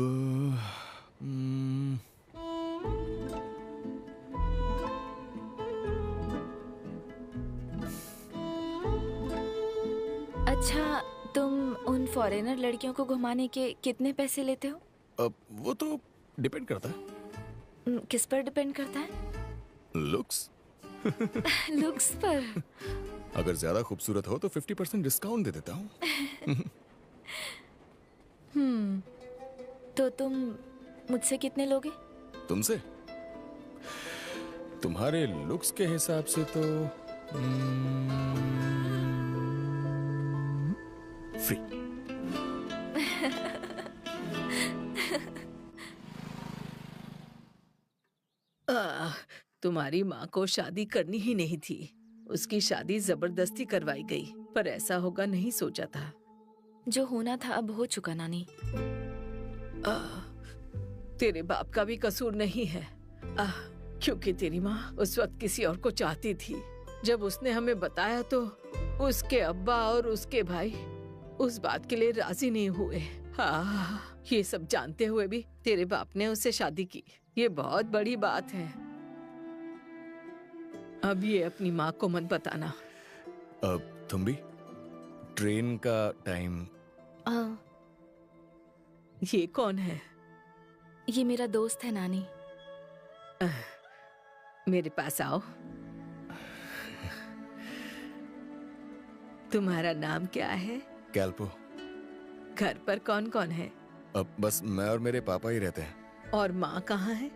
अच्छा, तुम उन फॉरेनर लड़कियों को घुमाने के कितने पैसे लेते हो? अब वो तो डिपेंड करता है। किस पर डिपेंड करता है? लुक्स। लुक्स पर? अगर ज्यादा खूबसूरत हो तो 50% डिस्काउंट दे देता हूँ। तो तुम मुझसे कितने लोगे? तुमसे? तुम्हारे लुक्स के हिसाब से तो फ्री। तुम्हारी माँ को शादी करनी ही नहीं थी, उसकी शादी जबरदस्ती करवाई गई, पर ऐसा होगा नहीं सोचा था। जो होना था अब हो चुका नानी। तेरे बाप का भी कसूर नहीं है, क्योंकि तेरी माँ उस वक्त किसी और को चाहती थी। जब उसने हमें बताया तो उसके अब्बा और उसके भाई उस बात के लिए राजी नहीं हुए। हाँ, ये सब जानते हुए भी तेरे बाप ने उससे शादी की, ये बहुत बड़ी बात है। अब ये अपनी माँ को मत बताना। अब तुम भी ट्रेन का टाइम। ये कौन है? ये मेरा दोस्त है नानी। मेरे पास आओ। तुम्हारा नाम क्या है? कैल्पो। घर पर कौन कौन है? अब बस मैं और मेरे पापा ही रहते हैं। और माँ कहाँ है?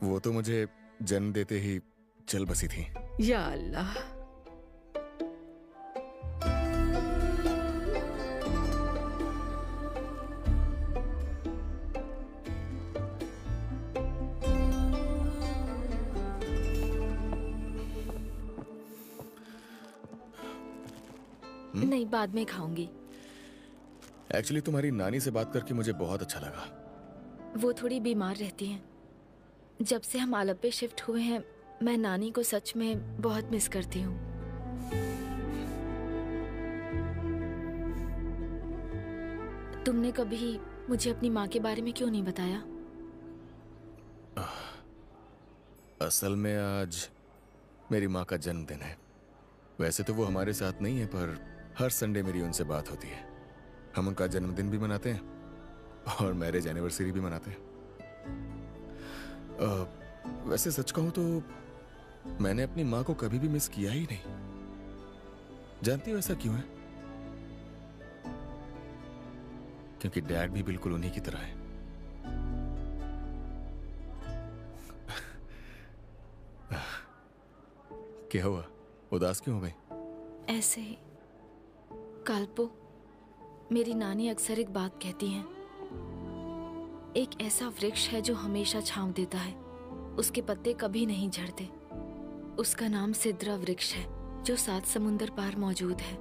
वो तो मुझे जन्म देते ही चल बसी थी। या अल्लाह। नहीं, बाद में खाऊंगी। एक्चुअली तुम्हारी नानी से बात करके मुझे बहुत अच्छा लगा। वो थोड़ी बीमार रहती हैं। जब से हम आलप पे शिफ्ट हुए हैं, मैं नानी को सच में बहुत मिस करती हूँ। तुमने कभी मुझे अपनी माँ के बारे में क्यों नहीं बताया? असल में आज मेरी माँ का जन्मदिन है। वैसे तो वो हमारे साथ नहीं है, पर हर संडे मेरी उनसे बात होती है। हम उनका जन्मदिन भी मनाते हैं और मैरिज एनिवर्सरी भी मनाते हैं। वैसे सच कहूं तो मैंने अपनी माँ को कभी भी मिस किया ही नहीं। जानती हो ऐसा क्यों है? क्योंकि डैड भी बिल्कुल उन्हीं की तरह है। क्या हुआ? उदास क्यों हो गई? ऐसे ही। काल्पो, मेरी नानी अक्सर एक बात कहती हैं। एक ऐसा वृक्ष है जो हमेशा छांव देता है, उसके पत्ते कभी नहीं झड़ते। उसका नाम सिद्रा वृक्ष है, जो 7 समुंदर पार मौजूद है,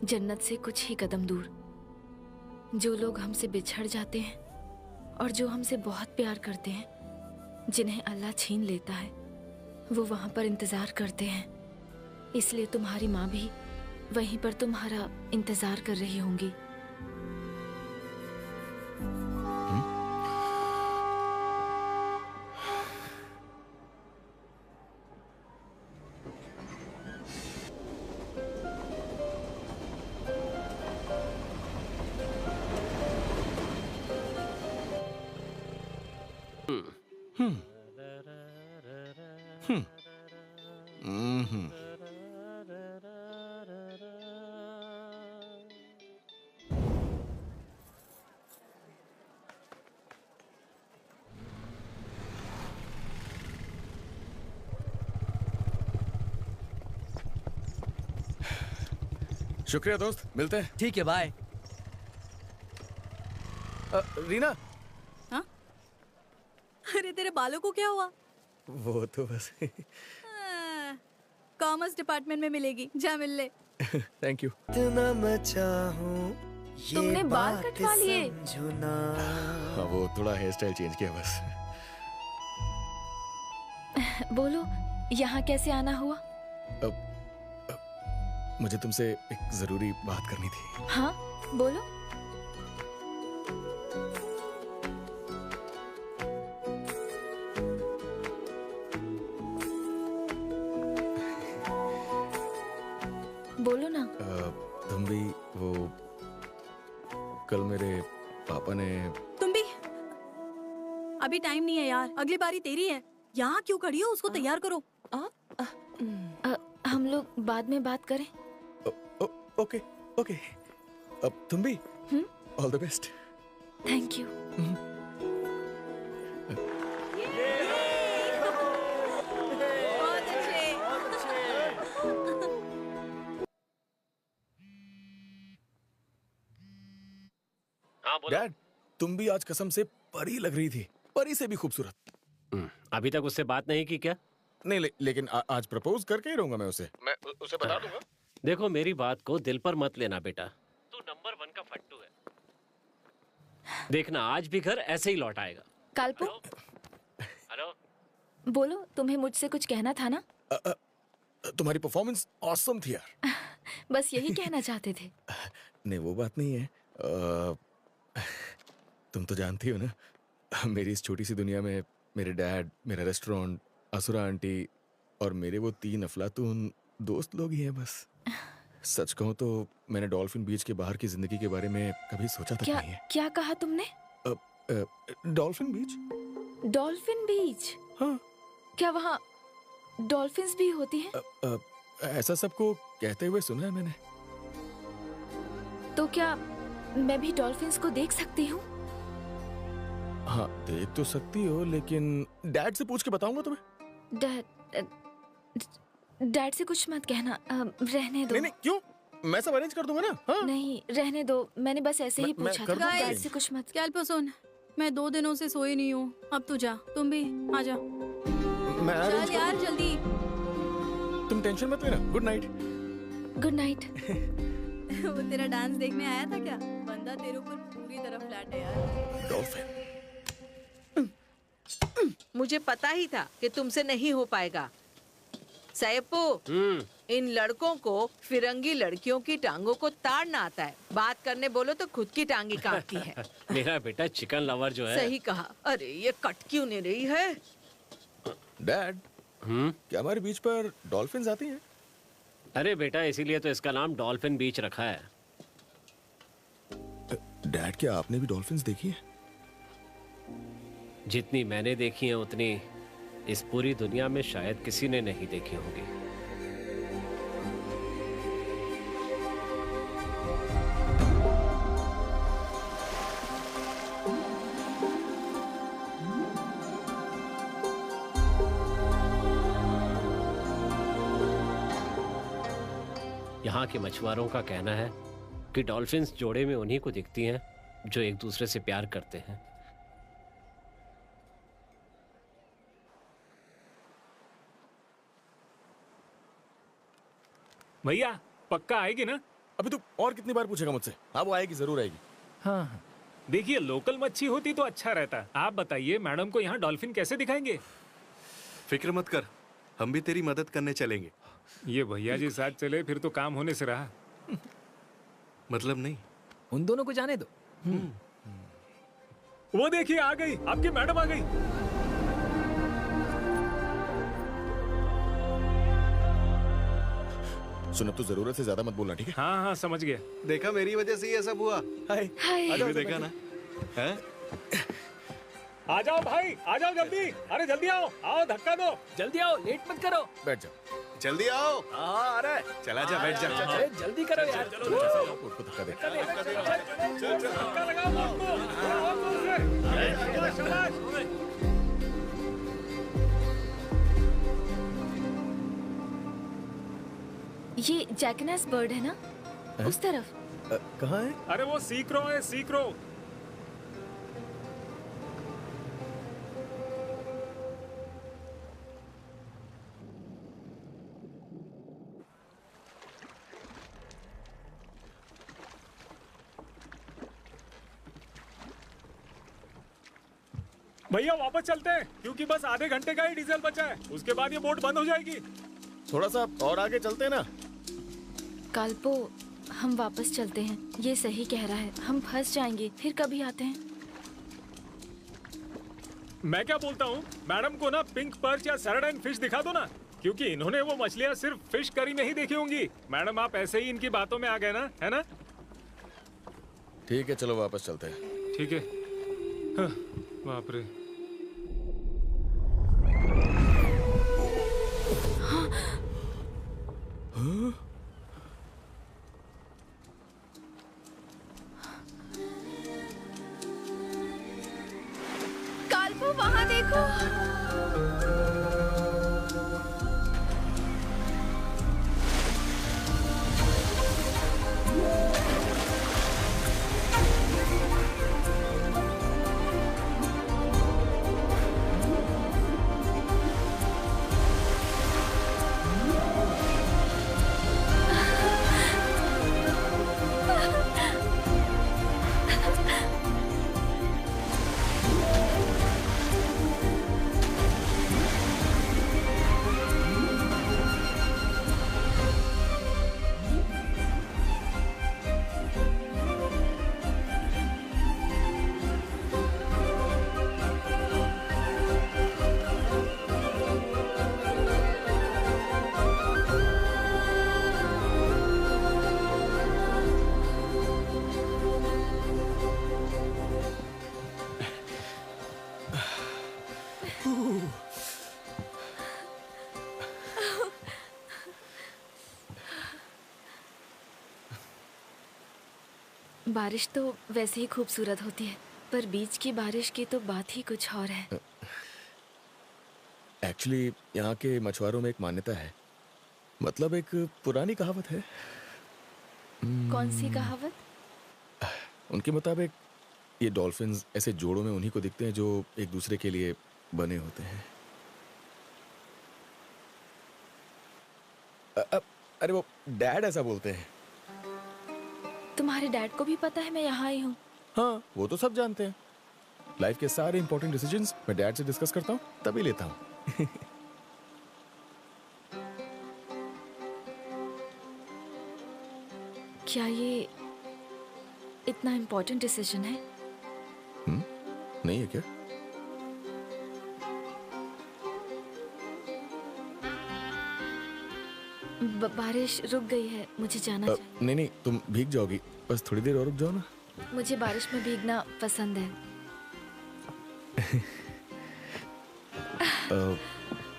जन्नत से कुछ ही कदम दूर। जो लोग हमसे बिछड़ जाते हैं और जो हमसे बहुत प्यार करते हैं, जिन्हें अल्लाह छीन लेता है, वो वहां पर इंतजार करते हैं। इसलिए तुम्हारी माँ भी वहीं पर तुम्हारा इंतजार कर रही होंगी। शुक्रिया दोस्त, मिलते हैं। ठीक है, बाय। रीना। हाँ? अरे तेरे बालों को क्या हुआ? वो तो बस कॉमर्स डिपार्टमेंट में मिलेगी, जा मिल ले। Thank you. इतना मैं चाहूं, तुमने बाल कटवा लिए? हाँ, वो थोड़ा हेयर स्टाइल चेंज किया बस। बोलो, यहाँ कैसे आना हुआ? मुझे तुमसे एक जरूरी बात करनी थी। हाँ, बोलो। बोलो ना। तुम भी वो कल मेरे पापा ने। तुम भी? अभी टाइम नहीं है यार, अगली बारी तेरी है। यहाँ क्यों खड़ी हो? उसको तैयार करो। हम लोग बाद में बात करें। Okay okay. अब तुम भी all the best. Thank you. Dad, तुम भी आज कसम से परी लग रही थी, परी से भी खूबसूरत। अभी तक उससे बात नहीं की क्या? नहीं, लेकिन आज प्रपोज करके ही रहूंगा मैं उसे। मैं उसे बता दूंगा। देखो, मेरी बात को दिल पर मत लेना बेटा। तू नंबर 1 का फट्टू है। देखना, आज भी घर ऐसे ही लौट आएगा। काल्पो। हेलो। बोलो, तुम्हें मुझसे कुछ कहना था ना? तुम्हारी परफॉर्मेंस ऑसम थी यार। बस यही कहना चाहते थे। नहीं वो बात नहीं है। तुम तो जानती हो ना, मेरी इस छोटी सी दुनिया में मेरे डैड, मेरा रेस्टोरेंट, असुरा आंटी और मेरे वो 3 अफलातून दोस्त लोग ही हैं बस। सच कहूँ तो मैंने डॉल्फिन बीच के बाहर की जिंदगी के बारे में कभी सोचा तक नहीं है। क्या कहा तुमने? डॉल्फिन बीच? डॉल्फिन बीच? हाँ। क्या वहाँ डॉल्फिन्स भी होती हैं? ऐसा सबको कहते हुए सुना है मैंने। तो क्या मैं भी डॉल्फिन्स को देख सकती हूँ? हाँ देख तो सकती हो, लेकिन डैड से पूछ के बताऊंगा तुम्हें। डैड से कुछ मत कहना, रहने दो। नहीं क्यों? मैं सब अरेंज कर दूंगा ना। हाँ? नहीं रहने दो, मैंने बस ऐसे ही पूछा था। डैड से कुछ मत। कैल्पो सुन, मैं 2 दिनों से सोई नहीं हूँ, अब तू जा, तुम भी आ जा। चल यार जल्दी। तुम टेंशन मत लेना। Good night. Good night. वो तेरा डांस देखने आया था क्या? बंदा तेरे ऊपर पूरी तरह फ्लैट है यार। डॉल्फिन। मुझे पता ही था कि तुमसे नहीं हो पाएगा। सैयपू, इन लड़कों को फिरंगी लड़कियों की टांगों को ताड़ना आता है। बात करने बोलो तो खुद की टांगी काटती है। मेरा बेटा चिकन लवर जो है। सही कहा। अरे ये कट क्यों नहीं रही है? डैड, क्या हमारे बीच पर डॉल्फिन्स आती हैं? अरे बेटा, इसीलिए तो इसका नाम डॉल्फिन बीच रखा है। डैड, क्या आपने भी डॉल्फिन्स देखी हैं? जितनी मैंने देखी है उतनी इस पूरी दुनिया में शायद किसी ने नहीं देखी होगी। यहाँ के मछुआरों का कहना है कि डॉल्फिन्स जोड़े में उन्हीं को दिखती हैं जो एक दूसरे से प्यार करते हैं। भैया पक्का आएगी ना? अभी तू और कितनी बार पूछेगा मुझसे? हाँ वो आएगी, जरूर आएगी। हाँ देखिए, लोकल मच्छी होती तो अच्छा रहता। आप बताइए मैडम को यहाँ डॉल्फिन कैसे दिखाएंगे? फिक्र मत कर, हम भी तेरी मदद करने चलेंगे। ये भैया जी साथ चले फिर तो काम होने से रहा। मतलब नहीं, उन दोनों को जाने दो। वो देखिए आ गई, आपकी मैडम आ गई। सुन, अब तो जरूरत से ज्यादा मत बोलना, ठीक है? हाँ हाँ समझ गया। देखा, मेरी वजह से ये सब हुआ। हाय हाय। देखा ना? हैं? आ जाओ भाई, आ जाओ जल्दी। अरे जल्दी आओ, आओ धक्का दो। जल्दी आओ, लेट मत करो। बैठ जाओ। जल्दी आओ। हाँ अरे चला जा, बैठ जा। अरे जल्दी करो यार। उसको धक्का दे। धक्का लगाओ उसको। और जोर से। शाबाश। ये जैकनेस बर्ड है ना? उस तरफ। कहाँ है? अरे वो सीक्रो है, सीक्रो। भैया वापस चलते हैं क्योंकि बस आधे घंटे का ही डीजल बचा है, उसके बाद ये बोट बंद हो जाएगी। थोड़ा सा और आगे चलते हैं ना। काल्पो, हम वापस चलते हैं। ये सही कह रहा है, हम फंस जाएंगे, फिर कभी आते हैं। मैं क्या बोलता हूँ, मैडम को ना पिंक पर्च या सैरडाइन फिश दिखा दो ना, क्योंकि इन्होंने वो मछलियाँ सिर्फ फिश करी नहीं देखी होंगी। मैडम आप ऐसे ही इनकी बातों में आ गए ना, है ना? ठीक है, चलो वापस चलते हैं। ठीक है। हाँ, बाप रे। हाँ? काल्पो वहाँ देखो। बारिश तो वैसे ही खूबसूरत होती है, पर बीच की बारिश की तो बात ही कुछ और है। एक्चुअली यहाँ के मछुआरों में एक मान्यता है, मतलब एक पुरानी कहावत है। कौन सी कहावत? उनके मुताबिक ये डॉल्फिन्स ऐसे जोड़ों में उन्हीं को दिखते हैं जो एक दूसरे के लिए बने होते हैं। अरे वो डैड ऐसा बोलते हैं। तुम्हारे डैड को भी पता है मैं यहाँ आई हूँ? हाँ, वो तो सब जानते हैं। लाइफ के सारे इंपॉर्टेंट डिसीजंस मैं डैड से डिस्कस करता हूँ, तभी लेता हूँ। क्या ये इतना इम्पोर्टेंट डिसीजन है? नहीं है क्या? बारिश रुक गई है, मुझे जाना चाहिए। नहीं, तुम भीग जाओगी, बस थोड़ी देर और रुक जाओ ना। मुझे बारिश में भीगना पसंद है।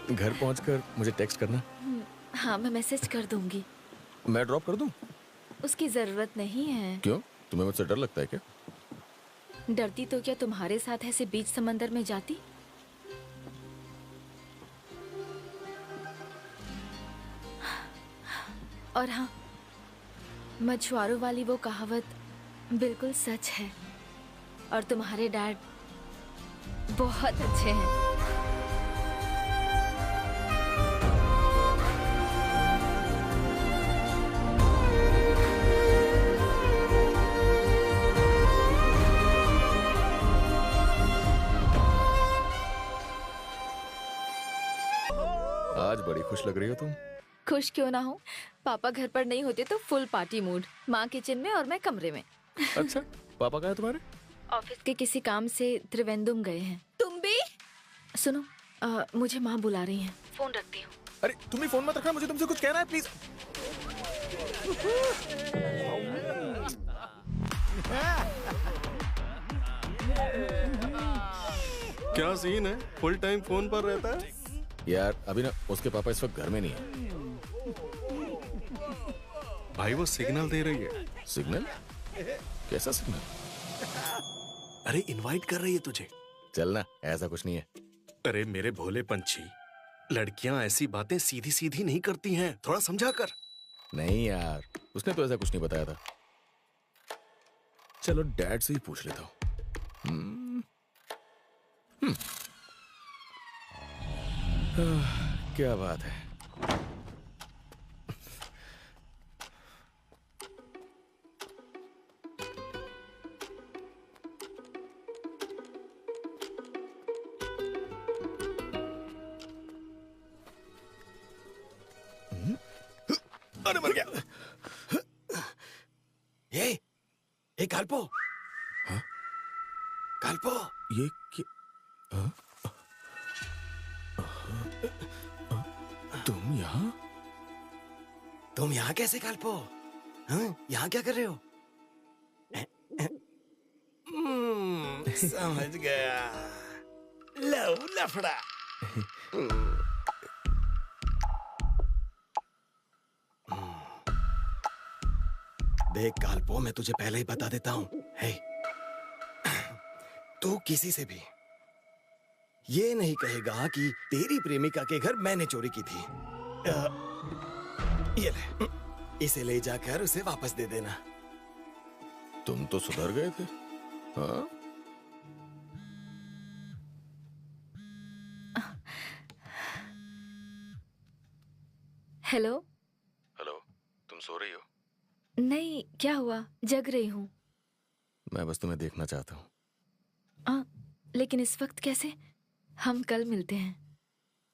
घर पहुंचकर मुझे टेक्स्ट करना। हाँ, मैं मैसेज कर दूंगी। मैं ड्रॉप कर दूं? उसकी जरूरत नहीं है। क्यों? तुम्हें मुझसे डर लगता है क्या? डरती तो क्या तुम्हारे साथ ऐसे बीच समंदर में जाती? और हाँ, मछुआरों वाली वो कहावत बिल्कुल सच है, और तुम्हारे डैड बहुत अच्छे हैं। आज बड़ी खुश लग रही हो तुम। खुश क्यों ना हो, पापा घर पर नहीं होते तो फुल पार्टी मूड। माँ किचन में और मैं कमरे में। अच्छा, पापा कहाँ है तुम्हारे? ऑफिस के किसी काम से त्रिवेंद्रम गए हैं। तुम भी? सुनो, मुझे माँ बुला रही हैं। फोन रखती हूँ। अरे तुम ही फोन मत रखना, मुझे तुमसे कुछ कहना है, प्लीज। क्या सीन है? फुल टाइम फोन पर रहता है? यार अभी ना उसके पापा इस वक्त घर में नहीं है। भाई वो सिग्नल दे रही है। सिग्नल? कैसा सिग्नल? अरे इनवाइट कर रही है तुझे। चलना, ऐसा कुछ नहीं है। अरे मेरे भोले पंछी, लड़कियां ऐसी बातें सीधी सीधी नहीं करती हैं, थोड़ा समझा कर। नहीं यार, उसने तो ऐसा कुछ नहीं बताया था। चलो डैड से ही पूछ लेता हूँ। क्या बात है। अरे मर गया। ये काल्पो। हाँ? काल्पो, ये क्या? हाँ? तुम यहाँ? तुम यहाँ कैसे काल्पो? हाँ? यहाँ क्या कर रहे हो? समझ गया। लव लफड़ा। देख काल्पो, मैं तुझे पहले ही बता देता हूँ। हे, तू किसी से भी ये नहीं कहेगा कि तेरी प्रेमिका के घर मैंने चोरी की थी। ये ले, इसे ले जाकर उसे वापस दे देना। तुम तो सुधर गए थे। हाँ? हेलो। हेलो, तुम सो रही हो? नहीं, क्या हुआ? जग रही हूँ। मैं बस तुम्हें देखना चाहता हूँ। लेकिन इस वक्त कैसे? हम कल मिलते हैं।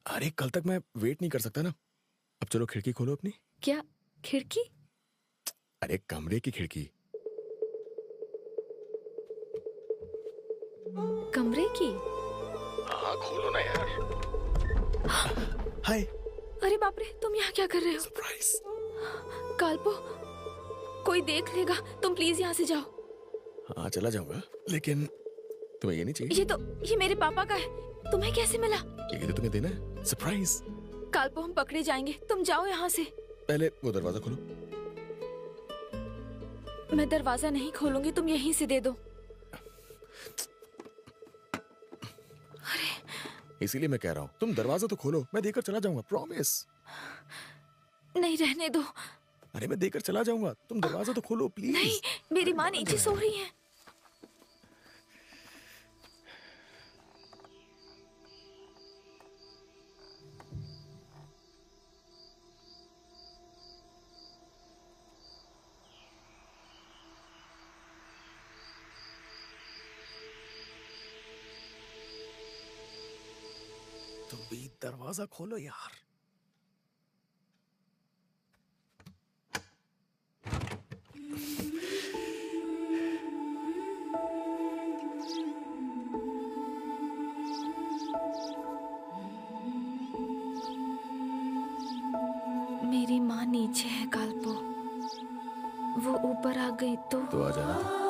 अरे कल तक मैं वेट नहीं कर सकता ना। अब चलो खिड़की खोलो अपनी। क्या खिड़की? अरे कमरे की खिड़की। कमरे की? हाँ खोलो ना यार। हाय। अरे बाप रे, तुम यहाँ क्या कर रहे हो? सरप्राइज। काल्पो, कोई देख लेगा, तुम प्लीज यहाँ से जाओ। हाँ चला जाऊंगा, लेकिन तुम्हें ये नहीं चाहिए? ये मेरे पापा का है, तुम्हें कैसे मिला? ये तो तुम्हें देना है, सरप्राइज। काल्पो, हम पकड़े जाएंगे, तुम जाओ यहाँ से। पहले वो दरवाजा खोलो। मैं दरवाजा नहीं खोलूंगी, तुम यहीं से दे दो। इसीलिए मैं कह रहा हूँ तुम दरवाजा तो खोलो, मैं देकर चला जाऊंगा, प्रॉमिस। नहीं, रहने दो। अरे मैं देकर चला जाऊंगा, तुम दरवाजा तो खोलो प्लीज। नहीं, मेरी माँ नीचे सो रही है। तुम भी दरवाजा खोलो यार। मेरी माँ नीचे है काल्पो, वो ऊपर आ गई तो आ जाना।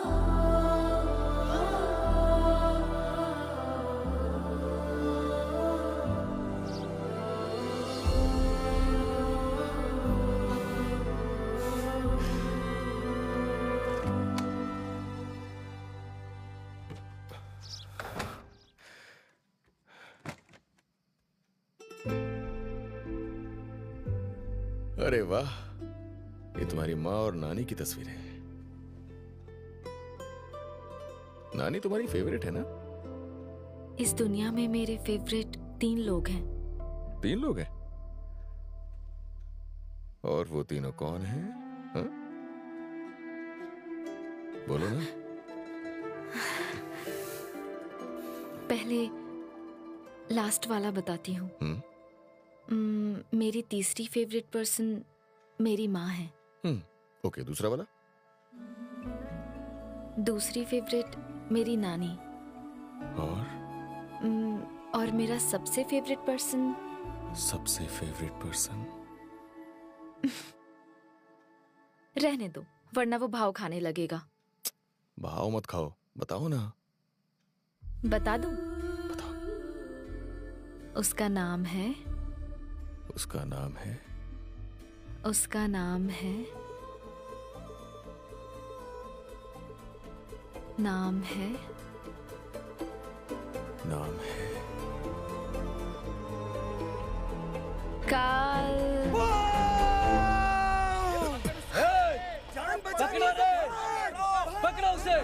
अरे वाह, ये तुम्हारी माँ और नानी की तस्वीर है। नानी तुम्हारी फेवरेट है ना? इस दुनिया में मेरे फेवरेट 3 लोग हैं। 3 लोग हैं? और वो तीनों कौन हैं? हाँ? बोलो ना। पहले लास्ट वाला बताती हूँ। मेरी तीसरी फेवरेट पर्सन मेरी माँ है। ओके, दूसरा वाला? दूसरी फेवरेट मेरी नानी। और मेरा सबसे फेवरेट पर्सन? सबसे फेवरेट पर्सन? रहने दो, वरना वो भाव खाने लगेगा। भाव मत खाओ, बताओ ना। बता दूं? उसका नाम है उसका नाम है उसका नाम है नाम है नाम है काल। पकड़ो रे, पकड़ो उसे।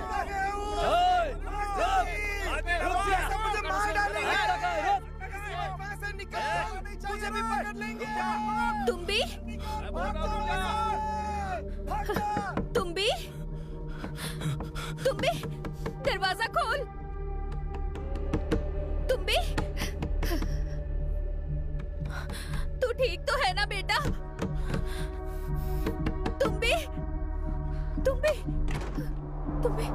मुझे भी पकड़ लेंगे। तुम भी? तुम भी? तुम भी? दरवाजा खोल। तुम भी? तू ठीक तो है ना बेटा? तुम भी? तुम भी? तुम भी?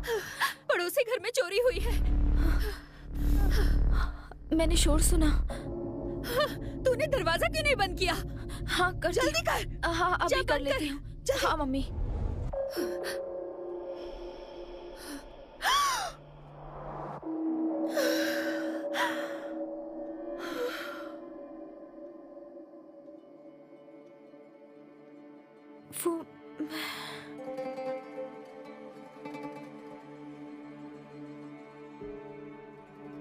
पड़ोसी घर में चोरी हुई है। मैंने शोर सुना। तूने दरवाजा क्यों नहीं बंद किया? हाँ, कर जल्दी कर। हाँ, अभी कर लेती हूँ। हाँ मम्मी। वो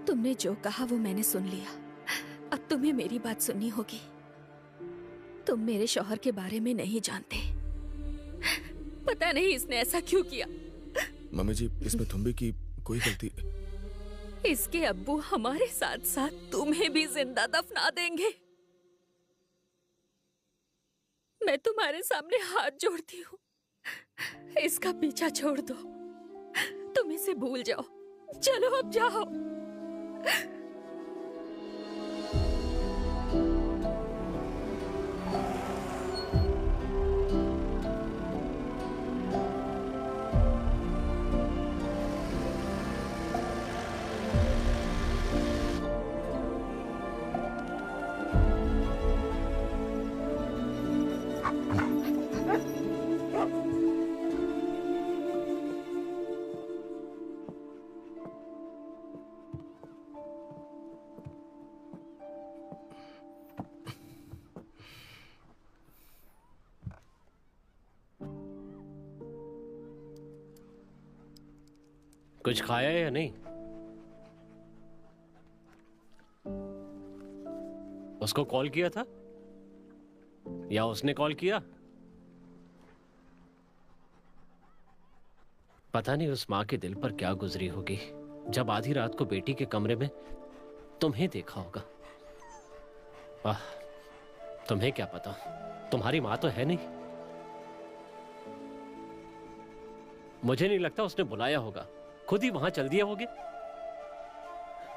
तुमने जो कहा वो मैंने सुन लिया। अब तुम्हें मेरी बात सुननी होगी। तुम मेरे शौहर के बारे में नहीं जानते। पता नहीं इसने ऐसा क्यों किया। मम्मी जी, इसमें तुम्बी की कोई गलती? इसके अब्बू हमारे साथ साथ तुम्हें भी जिंदा दफना देंगे। मैं तुम्हारे सामने हाथ जोड़ती हूँ, इसका पीछा छोड़ दो। तुम इसे भूल जाओ। चलो अब जाओ। कुछ खाया या नहीं? उसको कॉल किया था या उसने कॉल किया? पता नहीं उस माँ के दिल पर क्या गुजरी होगी जब आधी रात को बेटी के कमरे में तुम्हें देखा होगा। वाह, तुम्हें क्या पता, तुम्हारी माँ तो है नहीं। मुझे नहीं लगता उसने बुलाया होगा, खुद ही वहां चल दिया होगे।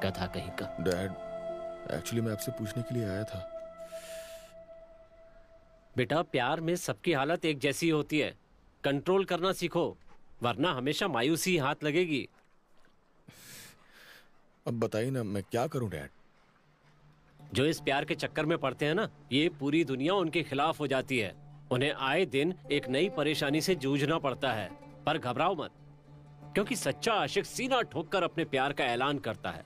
गधा कहीं का। डैड, एक्चुअली मैं आपसे पूछने के लिए आया था। बेटा, प्यार में सबकी हालत एक जैसी होती है। कंट्रोल करना सीखो, वरना हमेशा मायूसी हाथ लगेगी। अब बताइए ना, मैं क्या करूं डैड? जो इस प्यार के चक्कर में पड़ते हैं ना, ये पूरी दुनिया उनके खिलाफ हो जाती है। उन्हें आए दिन एक नई परेशानी से जूझना पड़ता है। पर घबराओ मत, क्योंकि सच्चा आशिक सीना ठोककर अपने प्यार का ऐलान करता है।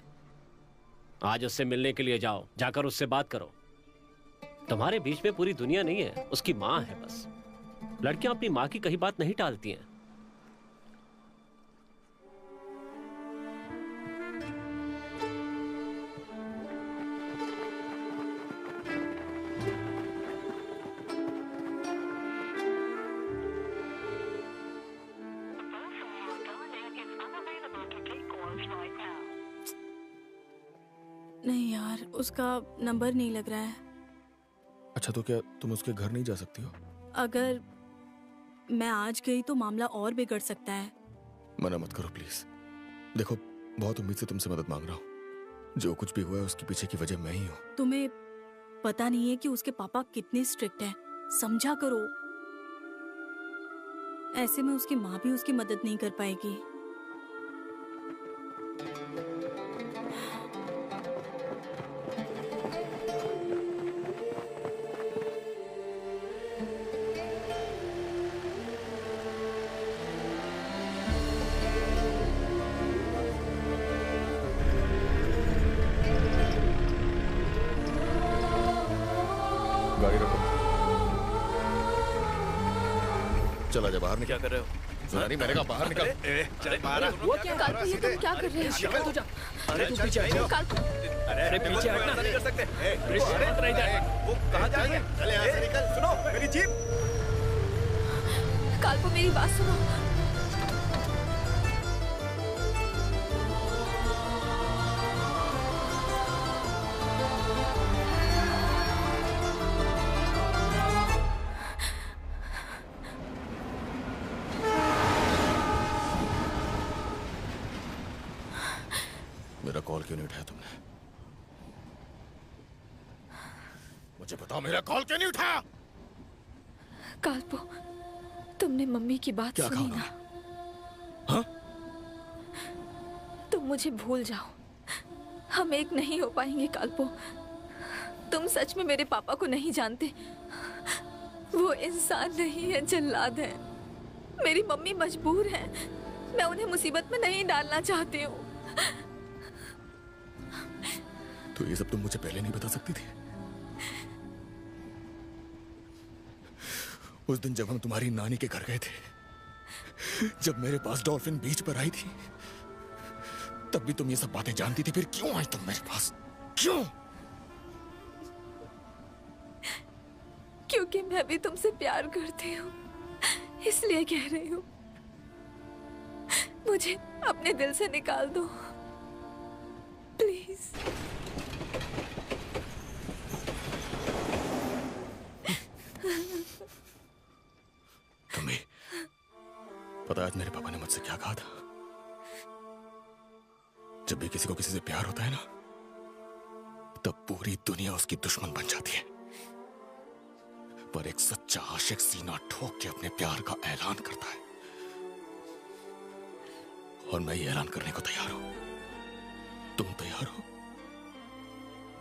आज उससे मिलने के लिए जाओ, जाकर उससे बात करो। तुम्हारे बीच में पूरी दुनिया नहीं है, उसकी माँ है बस। लड़कियां अपनी माँ की कही बात नहीं टालती हैं। नहीं यार, उसका नंबर नहीं लग रहा है। अच्छा, तो क्या तुम उसके घर नहीं जा सकती हो? अगर मैं आज गई तो मामला और बिगड़ सकता है। मना मत करो प्लीज। देखो, बहुत उम्मीद से तुमसे मदद मांग रहा हूँ। जो कुछ भी हुआ है उसके पीछे की वजह मैं ही हूँ। तुम्हें पता नहीं है कि उसके पापा कितने स्ट्रिक्ट हैं। समझा करो। ऐसे में उसकी माँ भी उसकी मदद नहीं कर पाएगी। गाड़ी रखो। चला जा बाहर निकल। क्या कर रहे हो? सुना नहीं, मैंने कहा बाहर निकल। चल मारा। वो क्या? काल्पू, ये तुम क्या कर रहे हो? निकल तू जा। अरे तू पीछे हट। काल्पू, अरे पीछे हटना नहीं कर सकते। वो कहाँ जा रही है? चल यहाँ से निकल। सुनो मेरी जीप। काल्पू मेरी बात सुनो। मेरा कॉल क्यों नहीं उठाया तुमने? मुझे बताओ, मेरा कॉल क्यों नहीं उठाया? काल्पू, तुमने मम्मी की बात क्या सुनी ना? हाँ? तुम मुझे भूल जाओ, हम एक नहीं हो पाएंगे काल्पू। तुम सच में मेरे पापा को नहीं जानते। वो इंसान नहीं है, जल्लाद है। मेरी मम्मी मजबूर है। मैं उन्हें मुसीबत में नहीं डालना चाहती हूँ। तो ये सब तुम मुझे पहले नहीं बता सकती थी? उस दिन जब हम तुम्हारी नानी के घर गए थे, जब मेरे पास डॉल्फिन बीच पर आई थी, तब भी तुम ये सब बातें जानती थी। फिर क्यों आई तुम मेरे पास? क्यों? क्योंकि मैं भी तुमसे प्यार करती हूँ, इसलिए कह रही हूँ। मुझे अपने दिल से निकाल दो प्लीज। तुम्हें पता है आज मेरे पापा ने मुझसे क्या कहा था? जब भी किसी को किसी से प्यार होता है ना, तब पूरी दुनिया उसकी दुश्मन बन जाती है। पर एक सच्चा आशिक सीना ठोक के अपने प्यार का ऐलान करता है। और मैं ये ऐलान करने को तैयार हूं। तुम तैयार हो?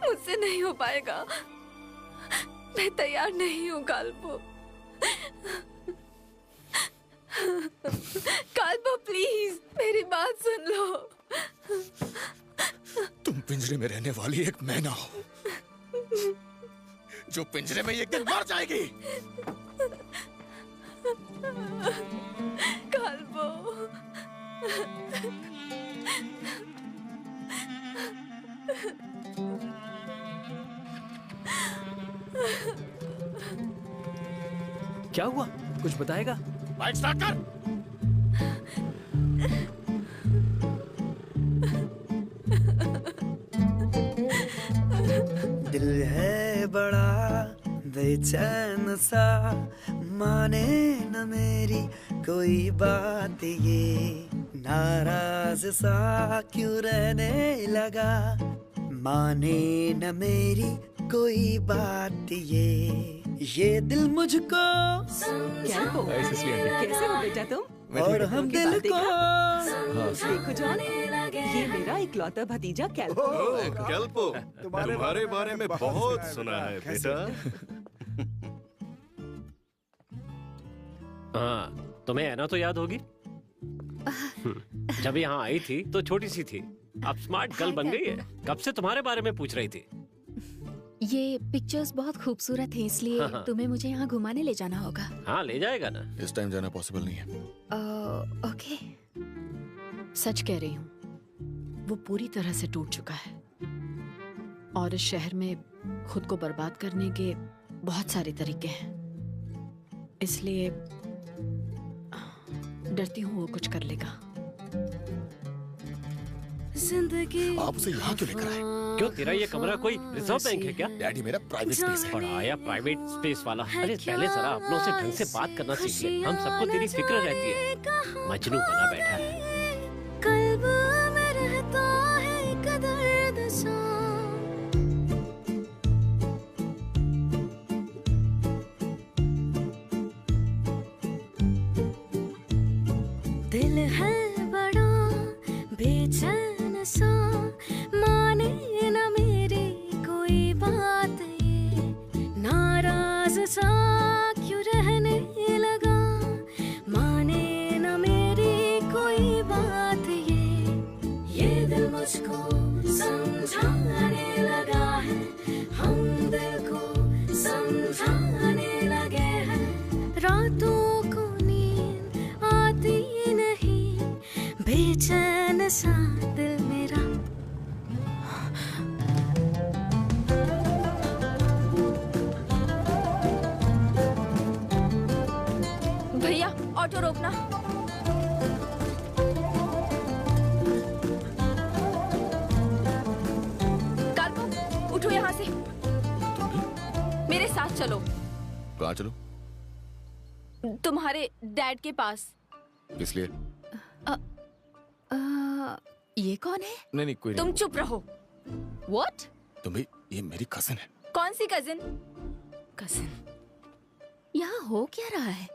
मुझसे नहीं हो पाएगा। मैं तैयार नहीं हूँ काल्पो। काल्पो प्लीज मेरी बात सुन लो। तुम पिंजरे में रहने वाली एक मैना हो, जो पिंजरे में एक दिन मर जाएगी। काल्पो क्या हुआ? कुछ बताएगा? बाइक स्टार्ट कर। दिल है बड़ा बेचैन सा, माने न मेरी कोई बात, ये नाराज सा क्यों रहने लगा, माने न मेरी कोई बात, ये दिल मुझको क्या हो? कैसे हो बेटा तुम? और हम दिल को देखो जॉन, ये मेरा इकलौता भतीजा कैल्पो। कैल्पो, तुम्हारे बारे में बहुत सुना है बेटा। हाँ, तुम्हें ऐना तो याद होगी। जब यहाँ आई थी तो छोटी सी थी, अब स्मार्ट गर्ल बन गई है। कब से तुम्हारे बारे में पूछ रही थी। ये पिक्चर्स बहुत खूबसूरत हैं, इसलिए हाँ। तुम्हें मुझे यहाँ घुमाने ले जाना होगा। हाँ, ले जाएगा ना। इस टाइम जाना पॉसिबल नहीं है। ओके। सच कह रही हूँ, वो पूरी तरह से टूट चुका है और इस शहर में खुद को बर्बाद करने के बहुत सारे तरीके हैं, इसलिए डरती हूँ वो कुछ कर लेगा। जिंदगी आप उसे यहाँ क्यों लेकर आए? क्यों, तेरा ये कमरा कोई रिजर्व बैंक है क्या? डैडी, मेरा प्राइवेट स्पेस है। पढ़ाया प्राइवेट स्पेस वाला। अरे पहले जरा अपनों से ढंग से बात करना सीख ले। हम सबको तेरी फिक्र रहती है। मजनू बना बैठा है। कल्ब में रहता है एक दर्द सा, दिल है बड़ा बेचैन सा, माने न मेरी कोई बात, ये नाराज सा क्यों रहने लगा, माने न मेरी कोई बात, ये दिल मुझको समझाने लगा है, हम दिल को समझाने लगे हैं, रातों को नींद आती नहीं, बेचैन सा दिल मेरा। भैया, ऑटो रोकना। कार्को, उठो यहाँ से। मेरे साथ चलो। कहाँ चलो? तुम्हारे डैड के पास। इसलिए? ये कौन है? नहीं, कोई तुम नहीं। चुप रहो। What? तुम भी, ये मेरी कजिन है। कौन सी कजिन? कजिन? यहाँ हो क्या रहा है?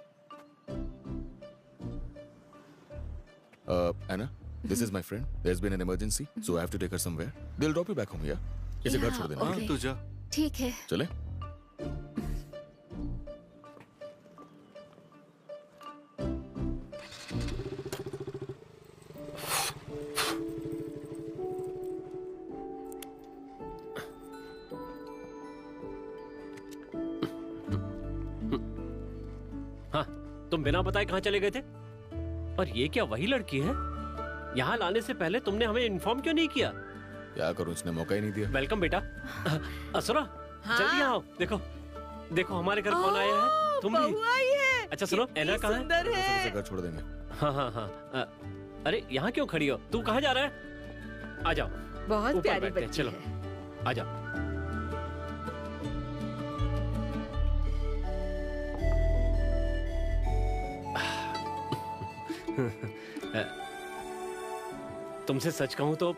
Anna, this is my friend. There's been an emergency, so I have to take her somewhere. They'll drop you back home, yeah? इसे घर छोड़ देना। okay. तू जा। ठीक है। चले? हाँ, तुम बिना बताए कहाँ चले गए थे? और ये क्या वही लड़की है? यहाँ लाने से पहले तुमने हमें इन्फॉर्म क्यों नहीं किया? क्या करूं, इसने मौका ही नहीं दिया। वेलकम बेटा। असुरा, हाँ? जल्दी आओ। देखो देखो हमारे घर कौन आया है। तुम भी। बहू आई है। अच्छा सुनो, ऐना कहाँ है? सुंदर है। उसे घर छोड़ देंगे। हाँ हाँ हाँ। अरे यहाँ क्यों खड़ी हो? तू कहाँ जा रहा है? आ जाओ। बहुत ऊपर प्यारी बैठते हैं, बच्ची चलो है। आ जाओ। तुमसे सच कहूं तो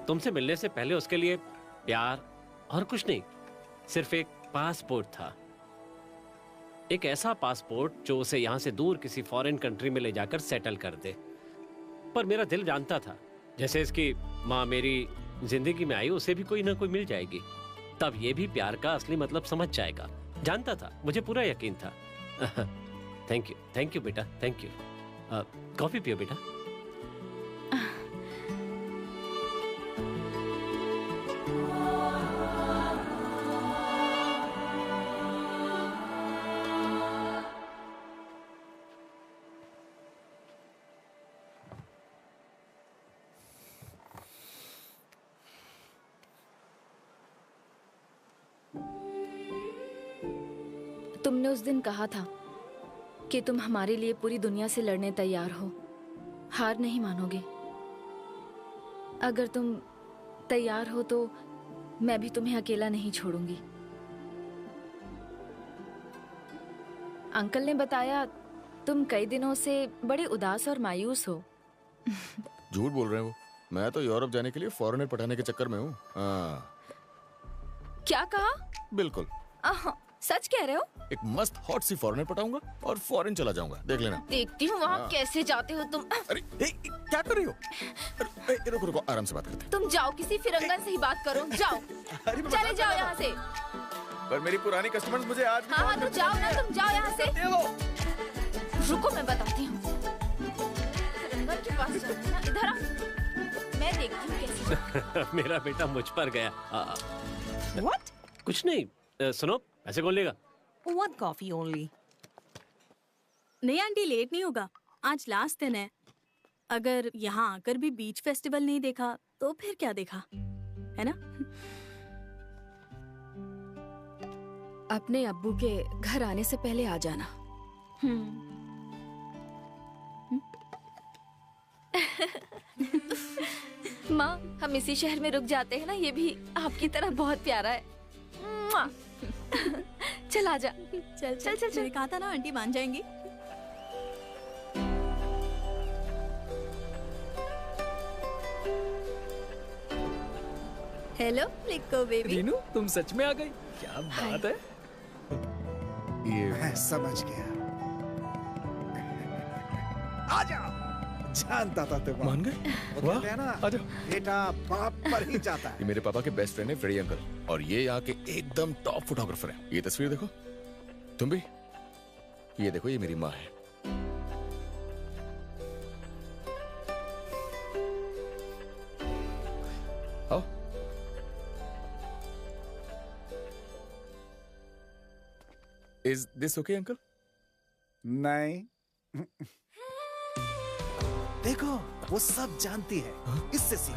तुमसे मिलने से पहले उसके लिए प्यार और कुछ नहीं, सिर्फ एक पासपोर्ट था। एक ऐसा पासपोर्ट जो उसे यहां से दूर किसी फॉरेन कंट्री में ले जाकर सेटल कर दे। पर मेरा दिल जानता था जैसे इसकी माँ मेरी जिंदगी में आई, उसे भी कोई ना कोई मिल जाएगी। तब ये भी प्यार का असली मतलब समझ जाएगा। जानता था, मुझे पूरा यकीन था। थैंक यू बेटा, थैंक यू। कॉफी पियो बेटा। तुमने उस दिन कहा था कि तुम हमारे लिए पूरी दुनिया से लड़ने तैयार हो, हार नहीं मानोगे। अगर तुम तैयार हो तो मैं भी तुम्हें अकेला नहीं छोड़ूंगी। अंकल ने बताया तुम कई दिनों से बड़े उदास और मायूस हो। झूठ बोल रहे हैं वो। मैं तो यूरोप जाने के लिए फॉरेनर पटाने के चक्कर में हूँ। क्या कहा? बिल्कुल सच कह रहे हो? एक मस्त हॉट सी फॉरेनर पटाऊंगा और फॉरेन चला जाऊंगा, देख लेना। देखती हूँ वहाँ कैसे जाते हो तुम। अरे क्या कर रही हो? रुको रुको, आराम से बात करते हैं। तुम जाओ, किसी फिरंगन से ही बात करो। जाओ, चले जाओ यहाँ से। पर मेरी पुरानी कस्टमर्स मुझे आज भी हाँ तो जाओ ना, तुम जाओ यहाँ से। रुको मैं बताती हूँ। फिरंगन के पास जाओ ना, इधर आ। मैं देखती हूँ कैसे। मेरा बेटा मुझ पर गया। What? कुछ नहीं। सुनो, ऐसे कौन लेगा? One coffee only. नहीं आंटी, लेट नहीं होगा, आज लास्ट दिन है। अगर यहाँ आकर भी बीच फेस्टिवल नहीं देखा तो फिर क्या देखा, है ना? अपने अब्बू के घर आने से पहले आ जाना। माँ, हम इसी शहर में रुक जाते हैं ना, ये भी आपकी तरह बहुत प्यारा है। चल आजा। चल चल चल चल। कहा था ना आंटी मान जाएंगी। Hello लिको baby. रीनू, तुम सच में आ गई? क्या बात है। मैं समझ गया। आ जाओ, जानता था तुम मान गए। वो कहते हैं ना, बेटा बाप पर ही जाता है। ये मेरे पापा के बेस्ट फ्रेंड है फ्रेडी अंकल, और ये यहाँ के एकदम टॉप फोटोग्राफर हैं। ये तस्वीर देखो, तुम भी। ये देखो, ये मेरी माँ है। आओ। Is this okay, uncle? नहीं। देखो, वो सब जानती है। इससे सीख।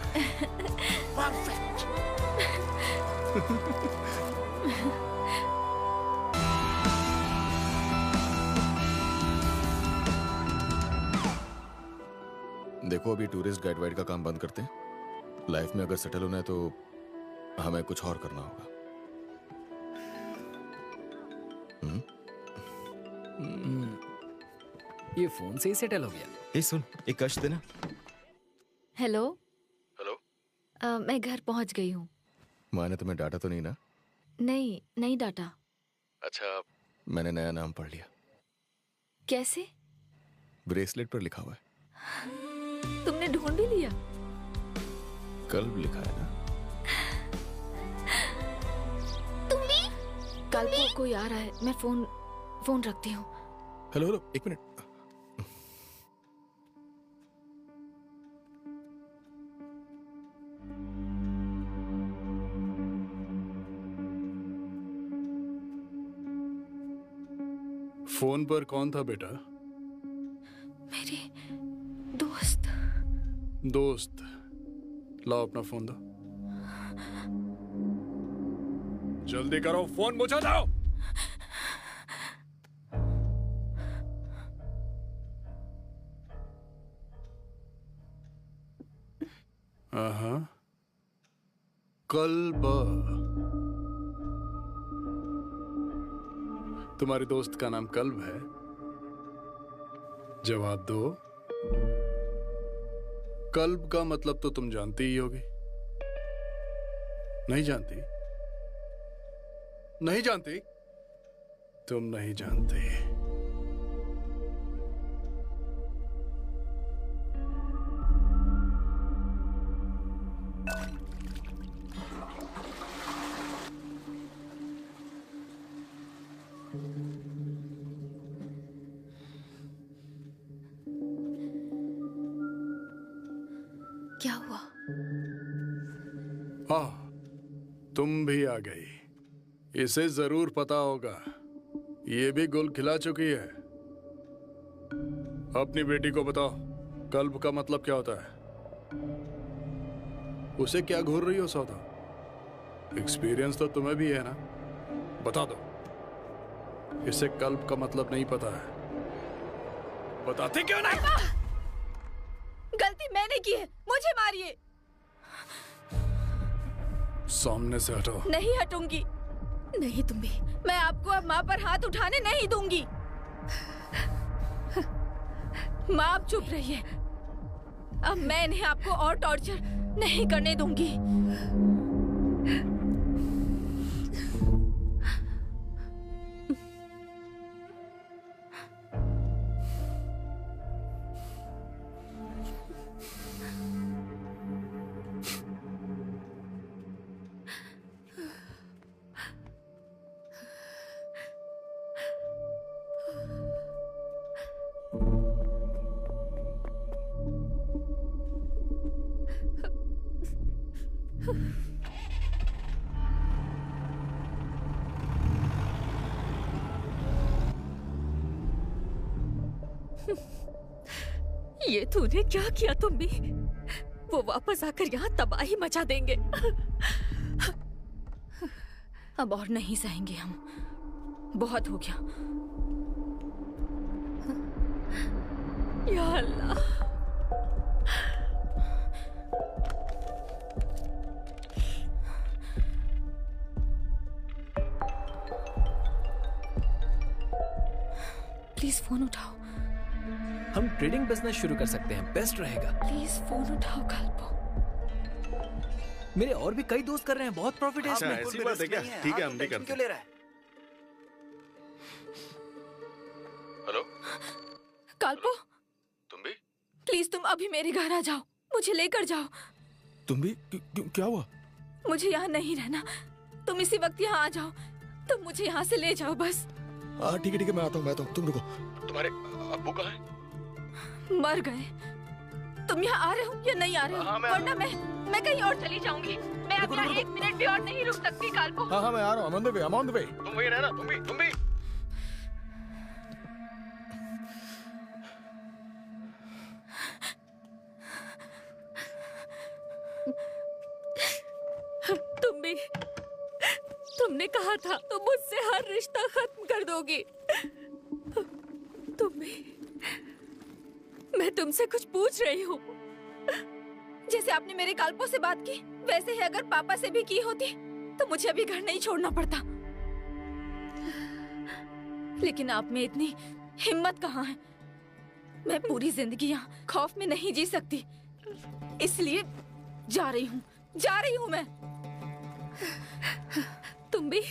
परफेक्ट। देखो, अभी टूरिस्ट गाइड वाइड का काम बंद करते हैं। लाइफ में अगर सेटल होना है तो हमें कुछ और करना होगा। ये फोन से ही सेटल हो गया। ए सुन, एक कश देना। हेलो। हेलो। मैं घर पहुंच गई हूँ। माँ ने तुम्हें डांटा तो नहीं ना? नहीं, नहीं डांटा। अच्छा, मैंने नया नाम पढ़ लिया। कैसे? ब्रेसलेट पर लिखा हुआ है। तुमने ढूंढ भी लिया? कल्ब लिखा है ना? तुम भी? कल को कोई आ रहा है, मैं फोन रखती हूँ। हेलो हेलो, एक मिनट। फोन पर कौन था बेटा? मेरी दोस्त। दोस्त? लाओ अपना फोन दो। जल्दी करो, फोन मुझे दो। कल्ब। तुम्हारी दोस्त का नाम कल्ब है? जवाब दो। कल्ब का मतलब तो तुम जानती ही होगी। नहीं जानती? नहीं जानती? तुम नहीं जानती। क्या हुआ? हाँ, तुम भी आ गई। इसे जरूर पता होगा, ये भी गुल खिला चुकी है। अपनी बेटी को बताओ, कल्ब का मतलब क्या होता है? उसे क्या घूर रही हो सौदा? एक्सपीरियंस तो तुम्हें भी है ना? बता दो। इसे कल्प का मतलब नहीं पता है। बताते क्यों नहीं? गलती मैंने की है, मुझे मारिए। सामने से हटो। नहीं हटूंगी। नहीं तुम भी। मैं आपको अब माँ पर हाथ उठाने नहीं दूंगी। माँ आप चुप रहिए। अब मैं इन्हें आपको और टॉर्चर नहीं करने दूंगी। ये तूने क्या किया? तुम भी वो वापस आकर यहाँ तबाही मचा देंगे। अब और नहीं सहेंगे हम, बहुत हो गया। या अल्लाह। प्लीज फोन उठाओ। हम ट्रेडिंग बिजनेस शुरू कर सकते हैं, बेस्ट रहेगा। प्लीज फोन उठाओ काल्पो। मेरे और भी कई दोस्त कर रहे हैं, बहुत प्रॉफिट है इसमें। ऐसी बात है क्या? ठीक है, हम भी करते हैं। हेलो काल्पो, तुम भी? प्लीज तुम अभी मेरे घर आ जाओ, मुझे लेकर जाओ। तुम भी? क्या हुआ? मुझे यहाँ नहीं रहना, तुम इसी वक्त यहाँ आ जाओ। तुम मुझे यहाँ से ले जाओ बस। हाँ ठीक है, मैं आता हूँ। तुम रुको। तुम्हारे अब्बू कहाँ हैं? मर गए। तुम यहाँ आ रहे हो या नहीं आ रहे हो? वरना मैं कहीं और चली जाऊंगी। मैं अब यहाँ 1 मिनट भी और नहीं रुक सकती काल्पो। हाँ मैं आ रहा हूँ। I'm on the way। तुम वहीं रहना। तुम भी। तुम भी। तुमने कहा था तुम मुझसे हर रिश्ता खत्म कर दोगी। तुम भी। मैं तुमसे कुछ पूछ रही हूँ। जैसे आपने मेरे काल्पो से बात की, वैसे ही अगर पापा से भी की होती तो मुझे अभी घर नहीं छोड़ना पड़ता। लेकिन आप में इतनी हिम्मत कहाँ है? मैं पूरी जिंदगी यहाँ खौफ में नहीं जी सकती, इसलिए जा रही हूँ मैं। तुम भी।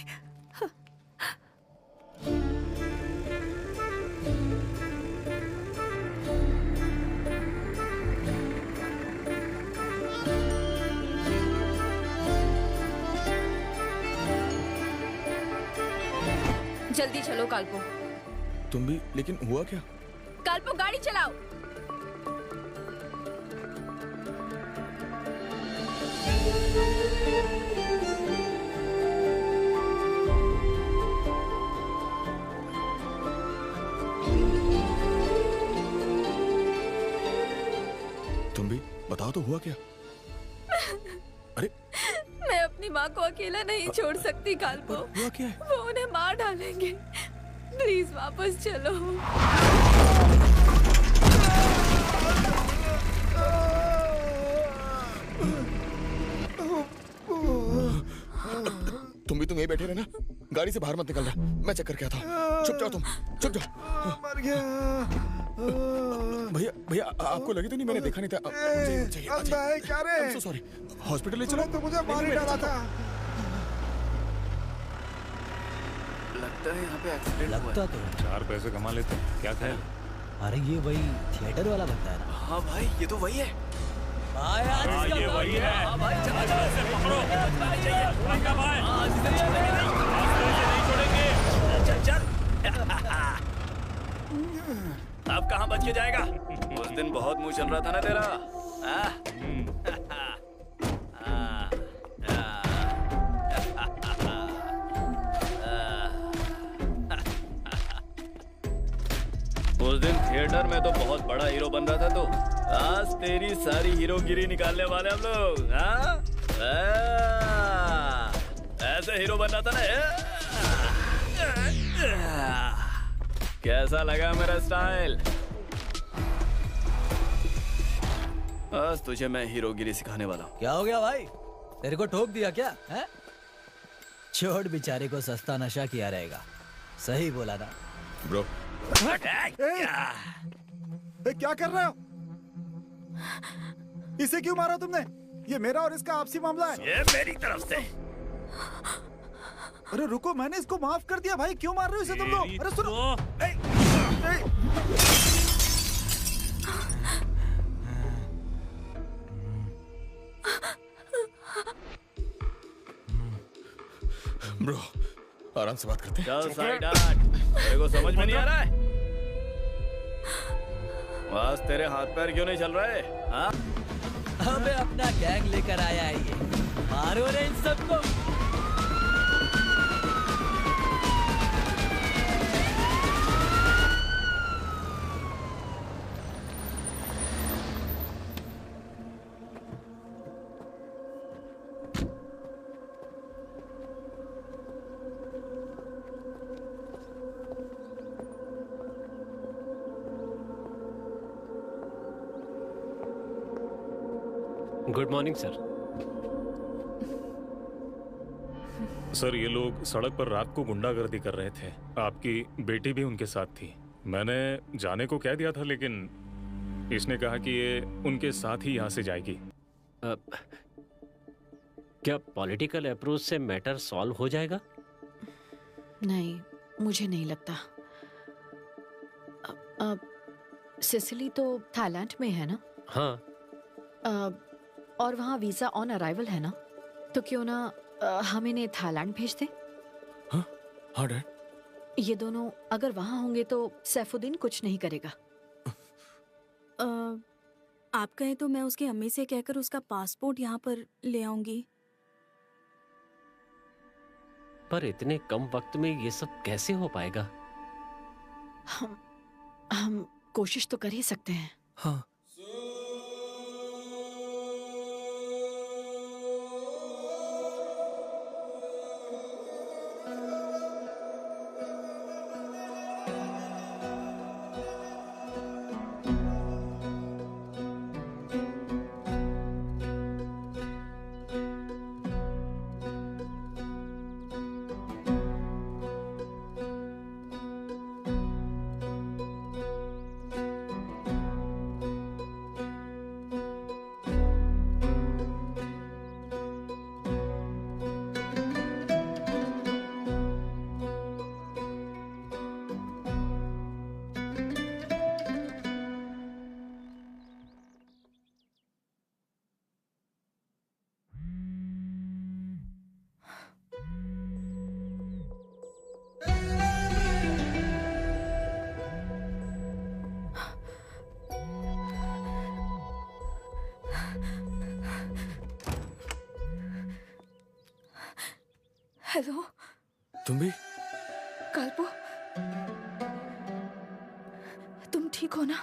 जल्दी चलो काल्पो। तुम भी? लेकिन हुआ क्या? काल्पो गाड़ी चलाओ। तुम भी बताओ तो हुआ क्या? अरे मैं अपनी माँ को अकेला नहीं छोड़ सकती काल्पो। हुआ क्या है? वो उन्हें मार डालेंगे। प्लीज वापस चलो। तुम यहीं बैठे रहना, गाड़ी से बाहर मत निकलना। मैं चेक करके आता हूँ। चुप जाओ तुम, चुप जाओ। मर गया। भैया आपको लगी तो नहीं? मैंने देखा नहीं था। अंधा है क्या रे? I'm so sorry। हॉस्पिटल ले चलो। तो मुझे मार ही डाला था। लगता है यहाँ पे एक्सीडेंट हुआ है। लगता तो 4 पैसे कमा लेते हैं, क्या ख्याल? अरे ये वही थिएटर वाला लगता है ना? हाँ भाई ये तो वही है। ये वही है। पकड़ो। अब कहाँ बच के जाएगा? उस दिन बहुत मुंह चल रहा था ना तेरा। उस दिन थिएटर में तो बहुत बड़ा हीरो बन रहा था तो आज तेरी सारी हीरोगिरी निकालने वाले हम लोग। ऐसे हीरो बनना था ना। कैसा लगा मेरा स्टाइल? आज तुझे मैं हीरोगिरी सिखाने वाला हूँ। क्या हो गया भाई? तेरे को ठोक दिया क्या है? छोड़ बेचारे को सस्ता नशा किया रहेगा। सही बोला ना ब्रो। क्या कर रहे हो? इसे क्यों मारा तुमने? ये मेरा और इसका आपसी मामला है। ये मेरी तरफ से। अरे रुको, मैंने इसको माफ कर दिया भाई। क्यों मार रहे हो इसे तुम लोग? अरे सुनो। ब्रो आराम से बात करते हैं। चल साइड हट। तेरे को समझ में नहीं आ रहा है? बस तेरे हाथ पैर क्यों नहीं चल रहे? हाँ? हमें अपना गैंग लेकर आया है ये। मारो रे इन सबको। Good morning sir. सर ये लोग सड़क पर रात को गुंडागर्दी कर रहे थे। आपकी बेटी भी उनके साथ थी। मैंने जाने को कह दिया था, लेकिन इसने कहा कि ये उनके साथ ही यहाँ से जाएगी। क्या पॉलिटिकल अप्रोच से मैटर सॉल्व हो जाएगा? नहीं, मुझे नहीं लगता। सिसिली तो थाईलैंड में है ना? हाँ। और वहाँ वीजा ऑन अराइवल है ना? तो क्यों ना हम इन्हें थाईलैंड भेज दें? हाँ डैड। ये दोनों अगर वहाँ होंगे तो सैफुद्दीन कुछ नहीं करेगा। आप कहें तो मैं उसकी अम्मी से कहकर उसका पासपोर्ट यहाँ पर ले आऊंगी। पर इतने कम वक्त में ये सब कैसे हो पाएगा? हम कोशिश तो कर ही सकते हैं। हाँ। हेलो। तुम भी? काल्पो, तुम ठीक हो ना?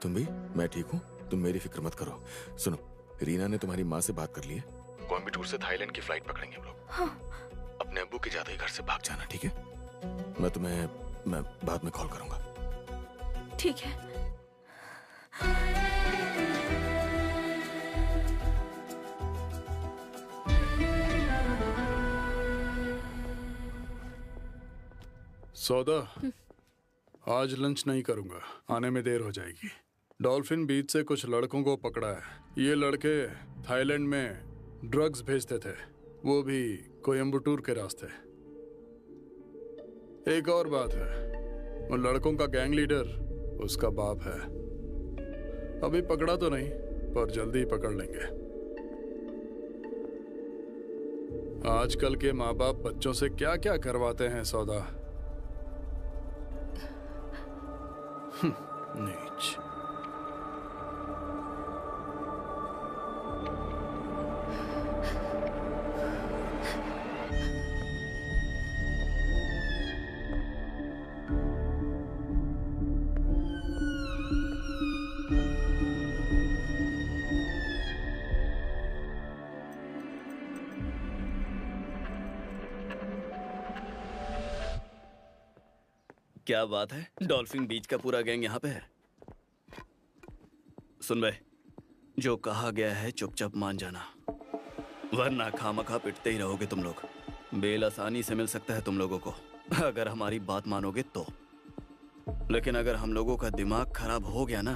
तुम भी? मैं ठीक हूँ, तुम मेरी फिक्र मत करो। सुनो, रीना ने तुम्हारी माँ से बात कर ली है। कोयम्बटूर से थाईलैंड की फ्लाइट पकड़ेंगे हम लोग। हाँ। अपने अब्बू के जाते ही घर से भाग जाना, ठीक है? मैं बाद में कॉल करूंगा। ठीक है। सौदा, आज लंच नहीं करूंगा, आने में देर हो जाएगी। डॉल्फिन बीच से कुछ लड़कों को पकड़ा है। ये लड़के थाईलैंड में ड्रग्स भेजते थे, वो भी कोयम्बटूर के रास्ते। एक और बात है, उन लड़कों का गैंग लीडर उसका बाप है। अभी पकड़ा तो नहीं, पर जल्दी ही पकड़ लेंगे। आजकल के माँ बाप बच्चों से क्या क्या करवाते हैं सौदा। नीच। क्या बात है, डॉल्फिन बीच का पूरा गैंग यहाँ पे है। सुन बे, जो कहा गया है चुपचाप मान जाना, वरना खामखा पिटते ही रहोगे तुम लोग। बेल आसानी से मिल सकता है तुम लोगों को, अगर हमारी बात मानोगे तो। लेकिन अगर हम लोगों का दिमाग खराब हो गया ना,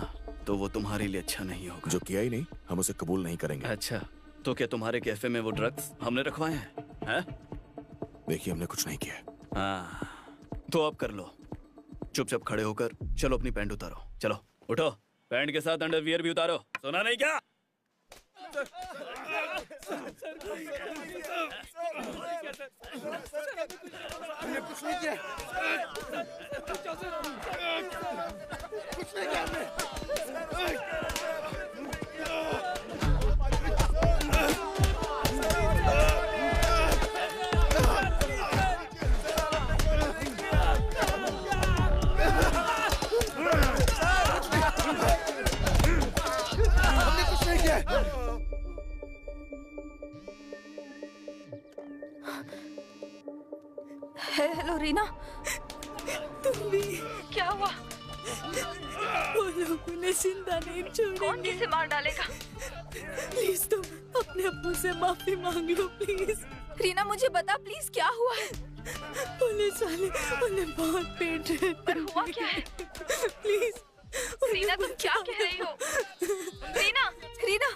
तो वो तुम्हारे लिए अच्छा नहीं होगा। जो किया ही नहीं, हम उसे कबूल नहीं करेंगे। अच्छा, तो क्या तुम्हारे कैफे में वो ड्रग्स हमने रखवाए हैं? देखिए, हमने कुछ नहीं किया। हाँ, तो अब कर लो। चुपचाप खड़े होकर चलो, अपनी पैंट उतारो। चलो उठो, पैंट के साथ अंडरवियर भी उतारो। सुना नहीं क्या? हमने कुछ नहीं किया। कुछ नहीं किया हमने। हेलो रीना, तुम भी? क्या हुआ? वो लोग उन्हें जिंदा नहीं छोड़ेंगे। कौन किसे मार डालेगा? प्लीज तुम अपने अब्बू से माफी मांग लो प्लीज। रीना मुझे बता प्लीज, क्या हुआ है? पुलिस वाले उन्हें बहुत पीट रहे थे। पर हुआ क्या है? प्लीज रीना, तुम क्या कह रही हो? रीना, रीना।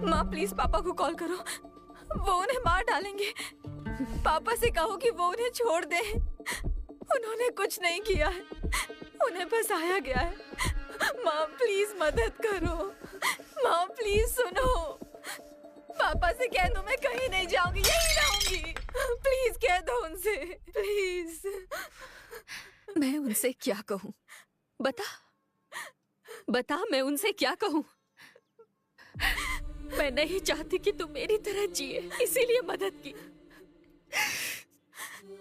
माँ प्लीज पापा को कॉल करो, वो उन्हें मार डालेंगे। पापा से कहो कि वो उन्हें छोड़ दें। उन्होंने कुछ नहीं किया है, उन्हें फंसाया गया है। माँ प्लीज मदद करो। माँ प्लीज सुनो, पापा से कह दो मैं कहीं नहीं जाऊंगी, यहीं रहूंगी। प्लीज कह दो उनसे, प्लीज। मैं उनसे क्या कहूँ? बता मैं उनसे क्या कहूँ? मैं नहीं चाहती कि तुम मेरी तरह जिए, इसीलिए मदद की,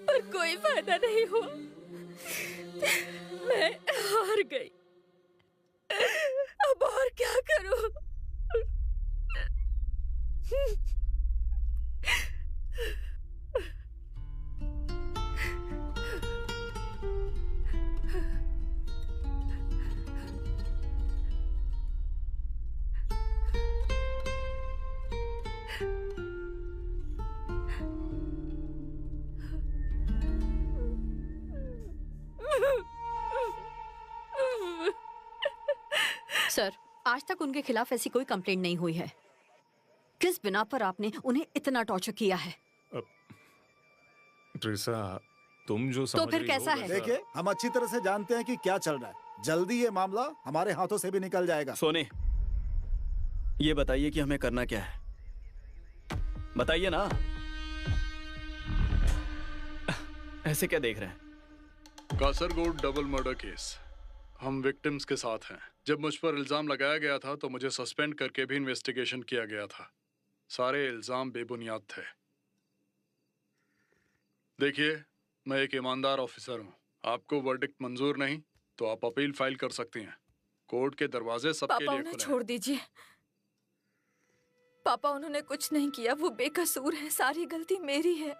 पर कोई फायदा नहीं हुआ। मैं हार गई। अब और क्या करूं? सर, आज तक उनके खिलाफ ऐसी कोई कंप्लेंट नहीं हुई है। किस बिना पर आपने उन्हें इतना टॉर्चर किया है? ट्रिसा, तुम जो तो फिर कैसा है? देखिए, हम अच्छी तरह से जानते हैं कि क्या चल रहा है। जल्दी ये मामला हमारे हाथों से भी निकल जाएगा। सोनी, ये बताइए कि हमें करना क्या है, बताइए ना। ऐसे क्या देख रहे हैं? Kasaragod double murder case. हम विक्टिम्स के साथ हैं। जब मुझ पर इल्जाम लगाया गया था तो मुझे सस्पेंड करके भी इन्वेस्टिगेशन किया गया था। सारे इल्जाम बेबुनियाद थे। देखिए, मैं एक ईमानदार ऑफिसर हूँ। आपको वर्डिक्ट मंजूर नहीं तो आप अपील फाइल कर सकती हैं। कोर्ट के दरवाजे सबके पापा लिए उन्हें खुले छोड़ दीजिए। पापा उन्होंने कुछ नहीं किया, वो बेकसूर है, सारी गलती मेरी है।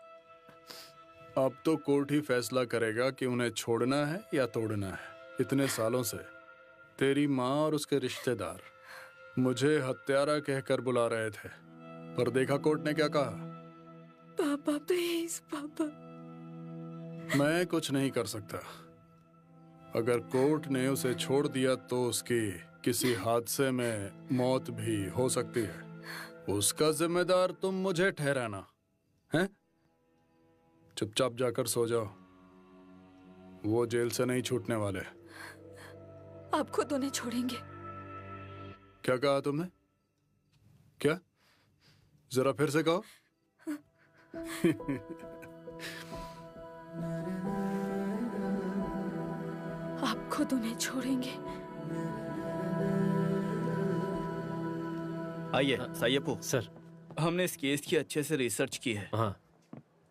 अब तो कोर्ट ही फैसला करेगा कि उन्हें छोड़ना है या तोड़ना है। इतने सालों से तेरी माँ और उसके रिश्तेदार मुझे हत्यारा कहकर बुला रहे थे, पर देखा कोर्ट ने क्या कहा? पापा प्लीज, पापा। मैं कुछ नहीं कर सकता। अगर कोर्ट ने उसे छोड़ दिया तो उसकी किसी हादसे में मौत भी हो सकती है। उसका जिम्मेदार तुम मुझे ठहराना है। चुपचाप जाकर सो जाओ, वो जेल से नहीं छूटने वाले। आप खुद उन्हें छोड़ेंगे? क्या कहा तुमने? क्या? जरा फिर से कहो। आप खुद उन्हें छोड़ेंगे? आइए साइयपो। सर, हमने इस केस की अच्छे से रिसर्च की है। हाँ।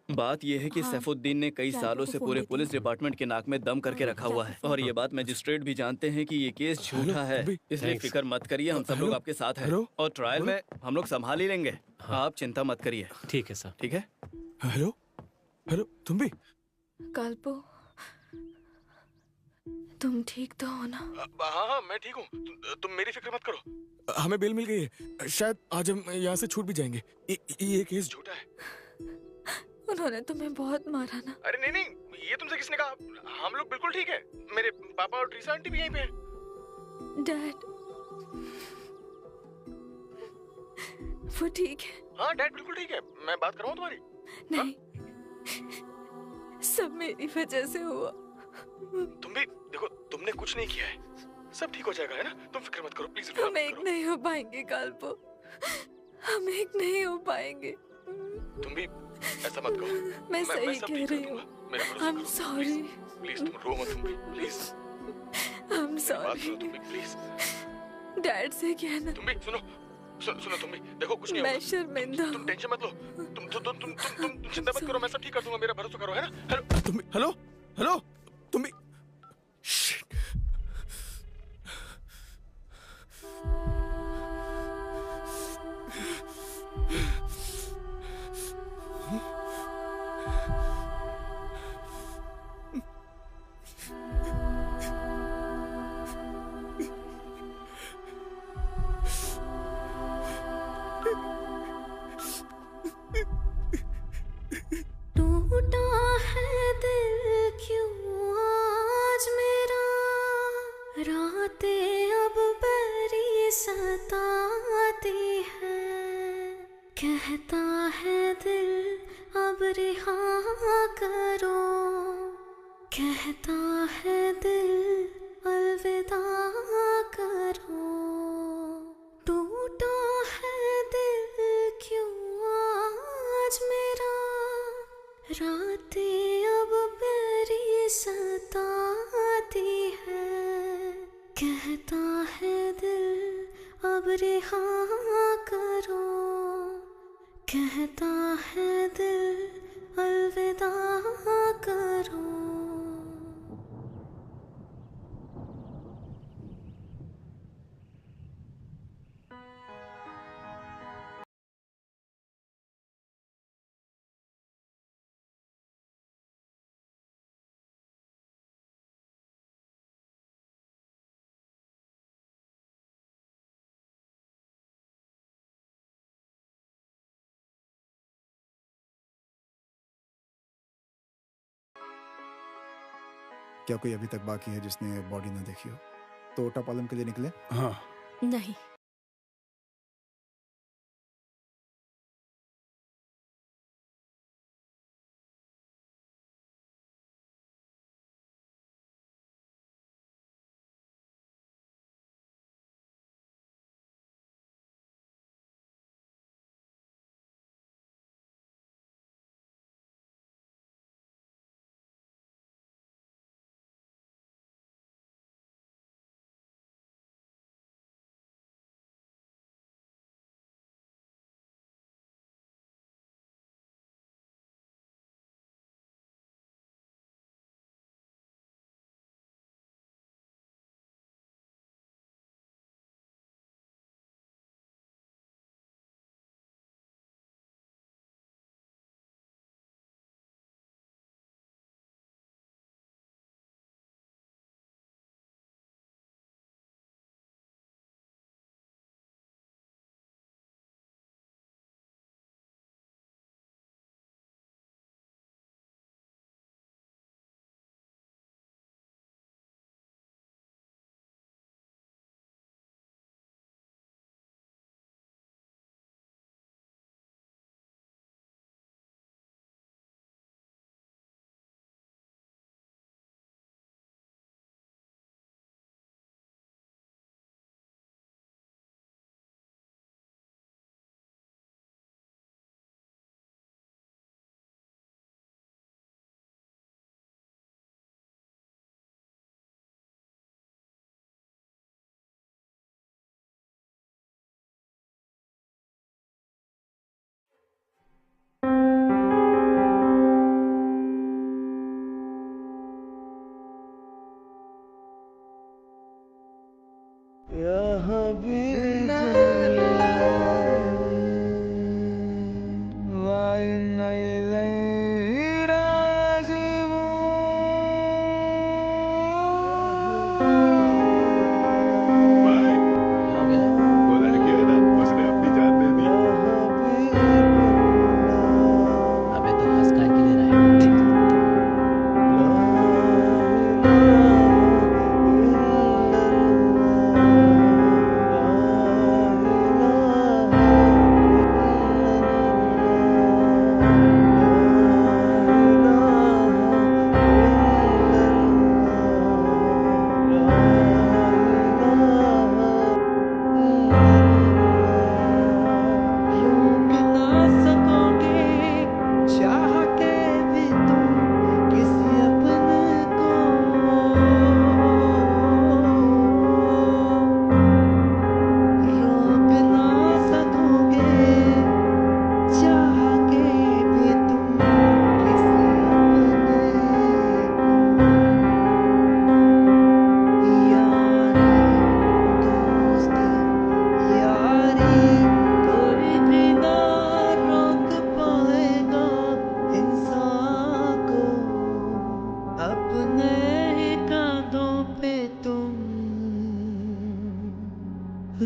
बात यह है कि हाँ, सैफुद्दीन ने कई राइफल सालों को से फोन पूरे देती पुलिस डिपार्टमेंट के नाक में दम करके रखा हुआ है और ये बात मजिस्ट्रेट भी जानते हैं कि ये केस झूठा है। इसलिए Thanks. फिक्र मत करिए, हम सब लोग आपके साथ हैं और ट्रायल में हम लोग संभाल ही लेंगे। आप चिंता मत करिए। ठीक है सर। ठीक है। हेलो हेलो, तुम भी? काल्पो, तुम ठीक तो हो ना? हाँ मैं ठीक हूँ, तुम मेरी फिक्र मत करो। हमें बेल मिल गई है, शायद आज हम यहाँ से छूट भी जाएंगे। ये केस झूठा है। उन्होंने तुम्हें बहुत मारा ना? अरे नहीं नहीं, ये तुमसे किसने कहा? हम लोग बिल्कुल ठीक है। मेरे पापा और ट्रीसा आंटी भी यहीं पे हैं। डैड, वो ठीक है? हाँ डैड बिल्कुल ठीक है। मैं बात कराऊँ तुम्हारी? नहीं, सब मेरी वजह से हुआ। तुम भी देखो, तुमने कुछ नहीं किया है, सब ठीक हो जाएगा, है ना? तुम फिक्र मत करो प्लीज। हम एक नहीं हो पाएंगे काल्पो, हम एक नहीं हो पाएंगे। तुम भी ऐसा मत कहो। मैं सही सब कह ठीक कर रही दूंगा। हूँ। मेरा भरोसा I'm करो, sorry. प्लीज तुम रो मत, तुम भी प्लीज। I'm बात sorry. करो तुम भी प्लीज। डैड से कहना। तुम भी सुनो तुम भी देखो, कुछ नहीं मैं होगा। शर्मिंदा। तुम टेंशन मत लो। तुम चिंता मत करो, मैं सब ठीक कर दूंगा, मेरा भरोसा करो, है ना? हेलो तुम भी, हेलो हेलो तुम भी। Shit. टूटा है दिल क्यों आज मेरा, रातें अब बड़ी सताती है, कहता है दिल अब रिहा करो, कहता है दिल अलविदा करो। टूटा है दिल क्यों आज मेरा, रातें अब बड़ी सताती है, कहता है दिल अब रिहा करो, कहता है दिल अलविदा करो। क्या कोई अभी तक बाकी है जिसने बॉडी ना देखी हो? तो ओटापालम के लिए निकले? हाँ। नहीं।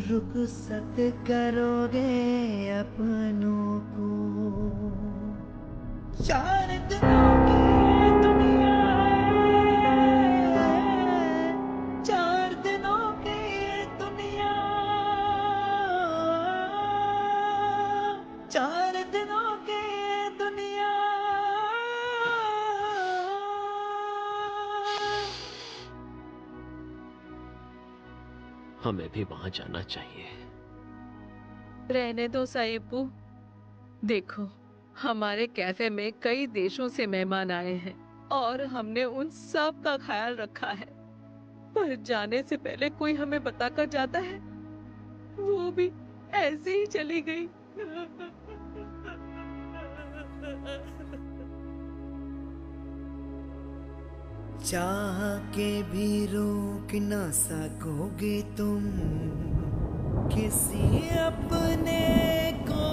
रुखसत करोगे अपनों को। चार दिनों की दुनिया है, 4 दिनों की दुनिया, 4 दिनों की दुनिया। हमें भी वहां जाना चाहिए। रहने दो साहिबू। देखो, हमारे कैफे में कई देशों से मेहमान आए हैं और हमने उन सब का ख्याल रखा है, पर जाने से पहले कोई हमें बताकर जाता है, वो भी ऐसे ही चली गई। चाह के भी रोक ना सकोगे तुम किसी अपने को।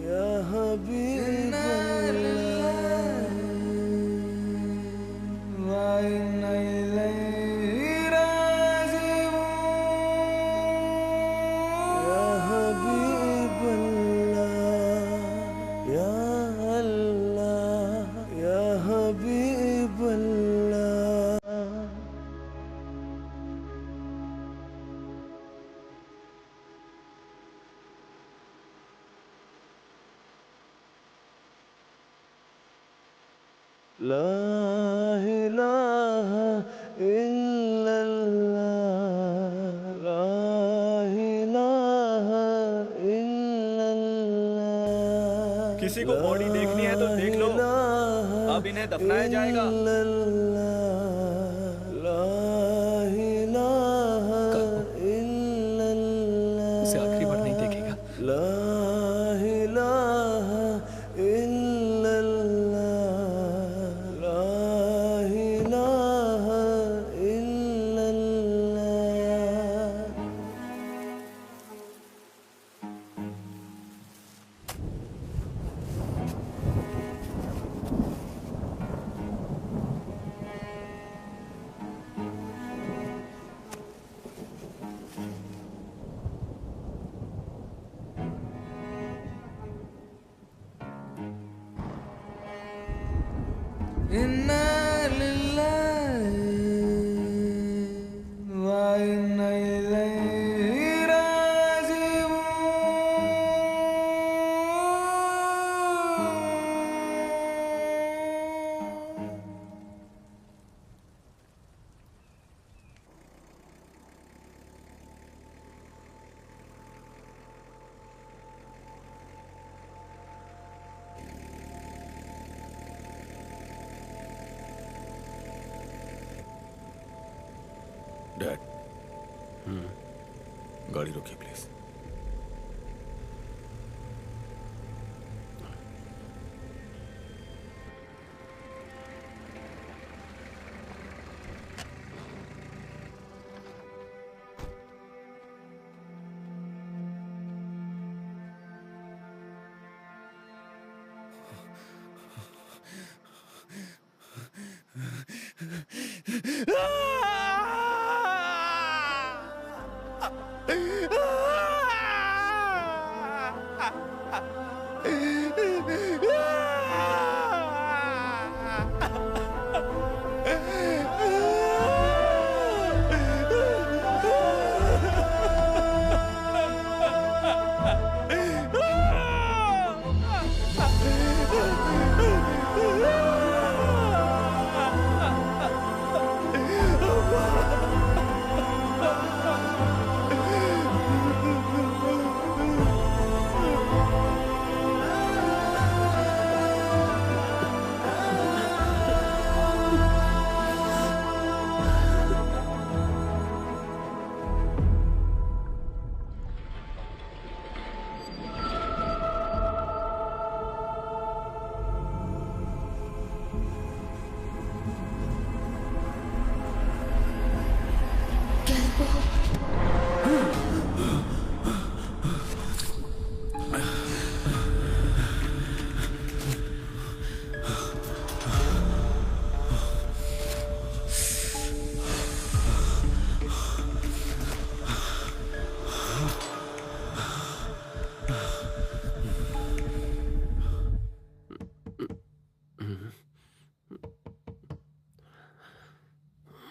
यहाँ भी ला इलाहा इल्लल्लाह, ला इलाहा इल्लल्लाह। किसी को बॉडी देखनी है तो देख लो, अब इन्हें दफनाया जाएगा। उसे आखिरी बार नहीं देखेगा। इन्ना लिल्लाहि व इन्ना इलैहि राजिऊन। डैड, गाड़ी रोकिए प्लीज।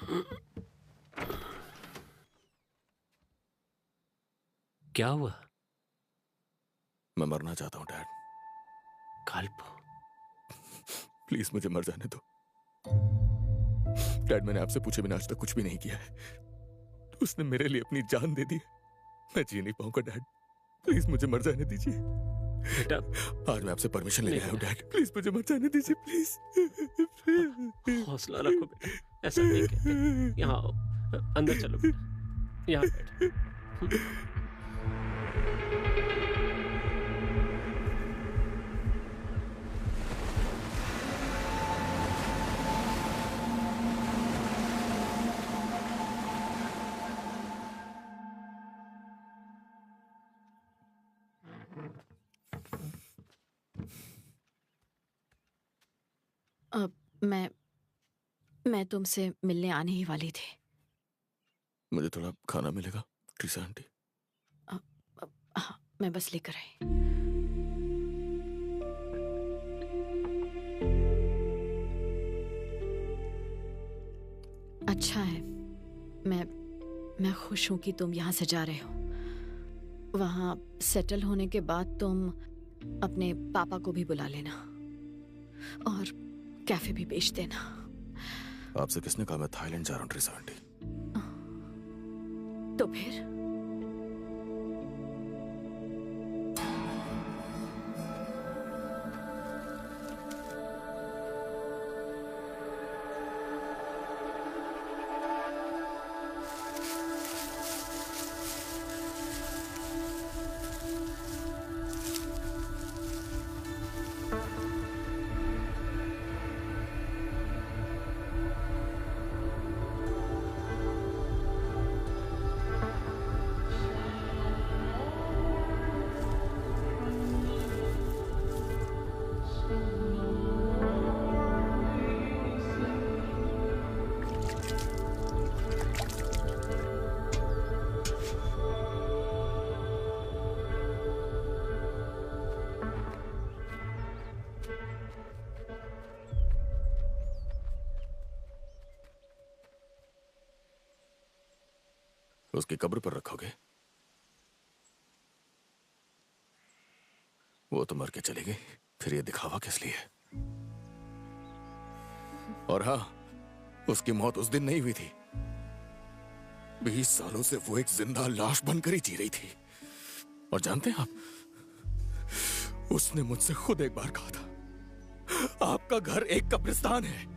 क्या हुआ? मैं मरना चाहता हूँ डैड। काल्पो, प्लीज मुझे मर जाने दो। डैड, मैंने आपसे पूछे बिना आज तक कुछ भी नहीं किया है। उसने मेरे लिए अपनी जान दे दी है। मैं जी नहीं पाऊंगा डैड। प्लीज मुझे मर जाने दीजिए। बेटा, आज मैं आपसे परमिशन लेने आया हूँ डैड। प्लीज मुझे मर जाने दीजिए, प्लीज। हौसला रखो बेटा, ऐसा नहीं कहते। यहाँ आओ, अंदर चलो बेटा, यहाँ बैठो। मैं तुमसे मिलने आने ही वाली थी। मुझे थोड़ा खाना मिलेगा ट्रीसा आंटी? हाँ, मैं बस लेकर आई। अच्छा है, मैं खुश हूं कि तुम यहाँ से जा रहे हो। वहाँ सेटल होने के बाद तुम अपने पापा को भी बुला लेना और कैफे भी बेच देना। आपसे किसने कहा मैं थाईलैंड जा रहा हूँ ट्रीसा आंटी? तो फिर उसकी कब्र पर रखोगे? वो तो मर के चली गई, फिर ये दिखावा किस लिए? और हाँ, उसकी मौत उस दिन नहीं हुई थी। 20 सालों से वो एक जिंदा लाश बनकर ही जी रही थी। और जानते हैं आप, उसने मुझसे खुद एक बार कहा था, आपका घर एक कब्रिस्तान है।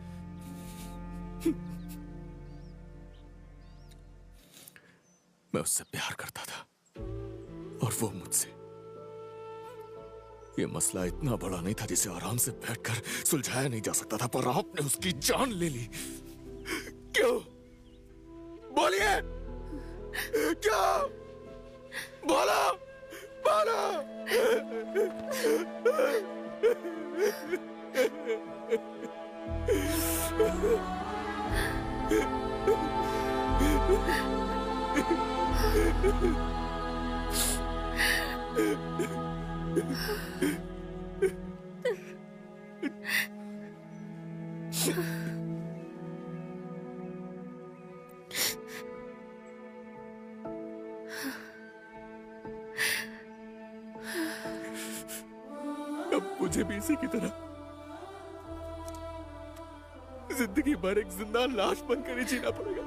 मैं उससे प्यार करता था और वो मुझसे। ये मसला इतना बड़ा नहीं था जिसे आराम से बैठकर सुलझाया नहीं जा सकता था, पर आपने उसकी जान ले ली। क्यों? बोलिए, क्यों? बोलो, बोलो। अब मुझे भी इसी की तरह जिंदगी भर एक जिंदा लाश बनकर ही जीना पड़ेगा।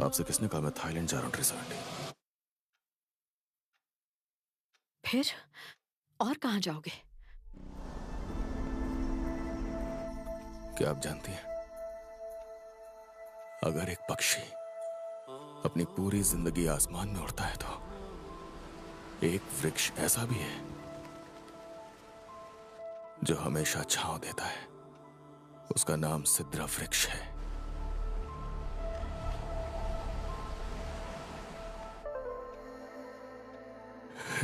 आपसे किसने कहा मैं थाईलैंड जा रहा हूँ ट्रीसा आंटी? फिर और कहाँ जाओगे? क्या आप जानती हैं, अगर एक पक्षी अपनी पूरी जिंदगी आसमान में उड़ता है तो एक वृक्ष ऐसा भी है जो हमेशा छांव देता है। उसका नाम सिद्रा वृक्ष है।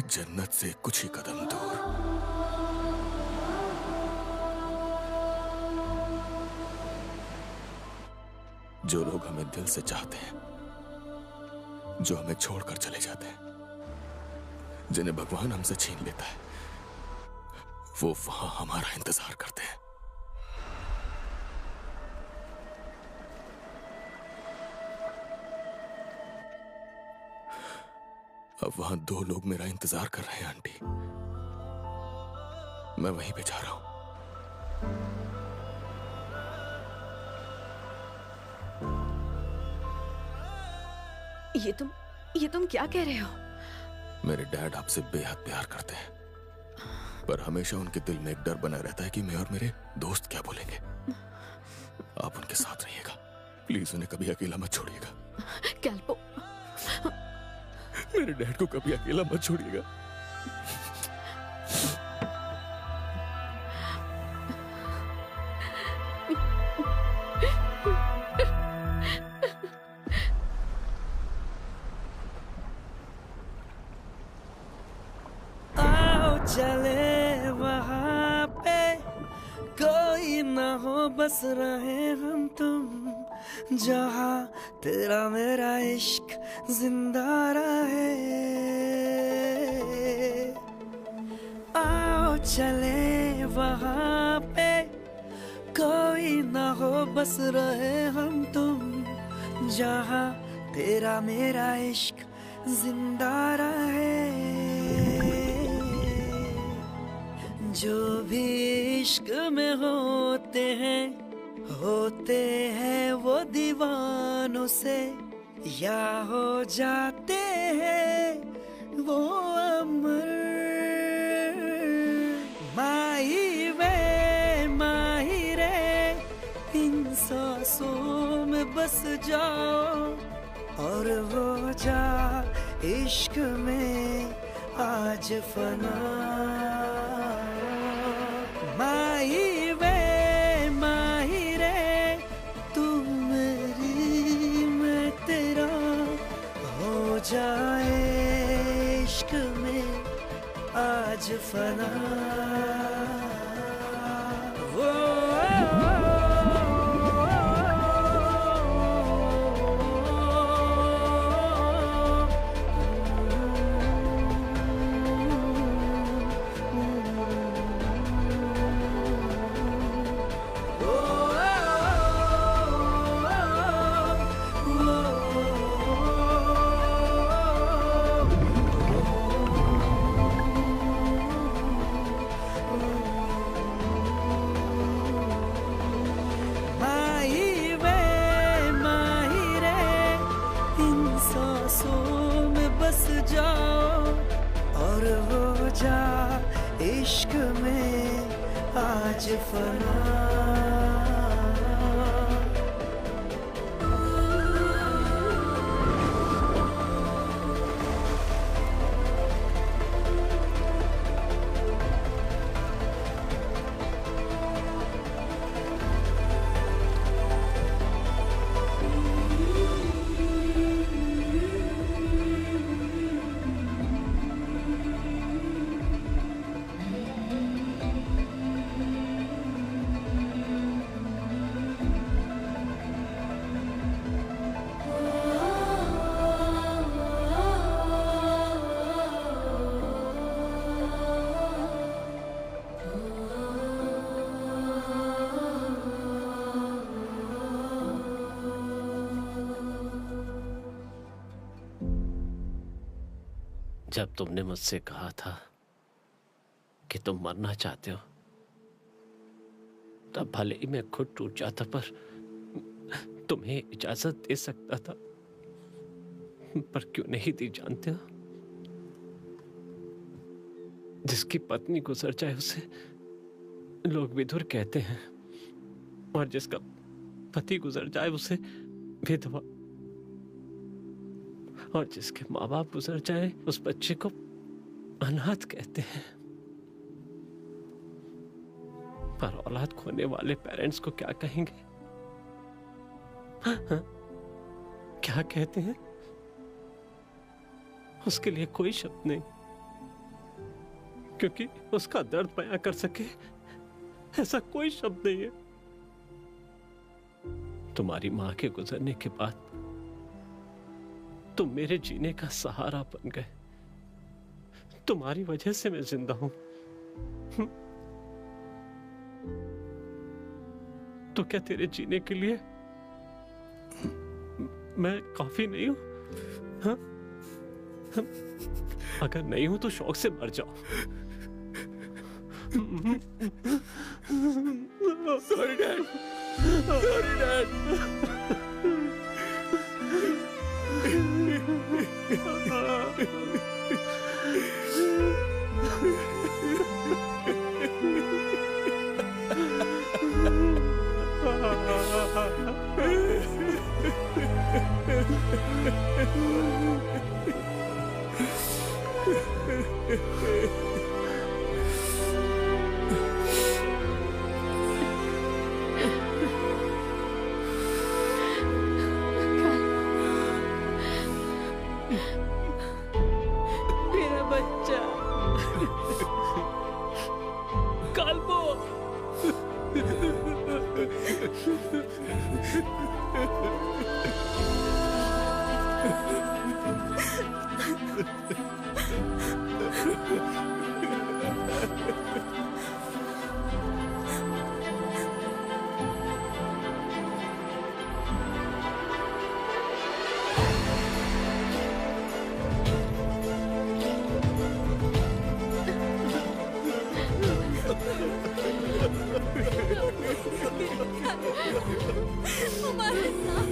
जन्नत से कुछ ही कदम दूर। जो लोग हमें दिल से चाहते हैं, जो हमें छोड़कर चले जाते हैं, जिन्हें भगवान हमसे छीन लेता है, वो वहां हमारा इंतजार करते हैं। अब वहां 2 लोग मेरा इंतजार कर रहे हैं आंटी। मैं वहीं पे जा रहा हूं। ये तुम क्या कह रहे हो? मेरे डैड आपसे बेहद प्यार करते हैं, पर हमेशा उनके दिल में एक डर बना रहता है कि मैं और मेरे दोस्त क्या बोलेंगे। आप उनके साथ रहिएगा, प्लीज उन्हें कभी अकेला मत छोड़िएगा। कैल्पो, मेरे डैड को कभी अकेला मत छोड़िएगा। चले वहाँ पे कोई ना हो, बस रहे हम तुम जहाँ तेरा मेरा इश्क जिंदा रहे। आओ चले वहाँ पे कोई ना हो, बस रहे हम तुम जहाँ तेरा मेरा इश्क जिंदा रहे। जो भी इश्क में होते हैं वो दीवानों से, या हो जाते हैं वो अमर। माही वे माही रे, इन सांसों में बस जाओ और हो जा इश्क में आज फना। माही वे माही रे, तू मेरी मैं तेरा, हो जाए इश्क में आज फना। इश्क में आज फना। जब तुमने मुझसे कहा था कि तुम मरना चाहते हो, तब भले ही मैं खुद टूट जाता, पर तुम्हें इजाजत दे सकता था, पर क्यों नहीं दी जानते हो? जिसकी पत्नी गुजर जाए उसे लोग विधुर कहते हैं, और जिसका पति गुजर जाए उसे विधवा, और जिसके माँ बाप गुजर जाए उस बच्चे को अनाथ कहते हैं। पर औलाद खोने वाले पेरेंट्स को क्या कहेंगे? हाँ? क्या कहते हैं? उसके लिए कोई शब्द नहीं, क्योंकि उसका दर्द बयां कर सके ऐसा कोई शब्द नहीं है। तुम्हारी माँ के गुजरने के बाद तुम मेरे जीने का सहारा बन गए। तुम्हारी वजह से मैं जिंदा हूं। तो क्या तेरे जीने के लिए मैं काफी नहीं हूं? हाँ? अगर नहीं हूं तो शौक से मर जाओ। Sorry dad, sorry dad. मेरा बच्चा काल्पो। हमारे साथ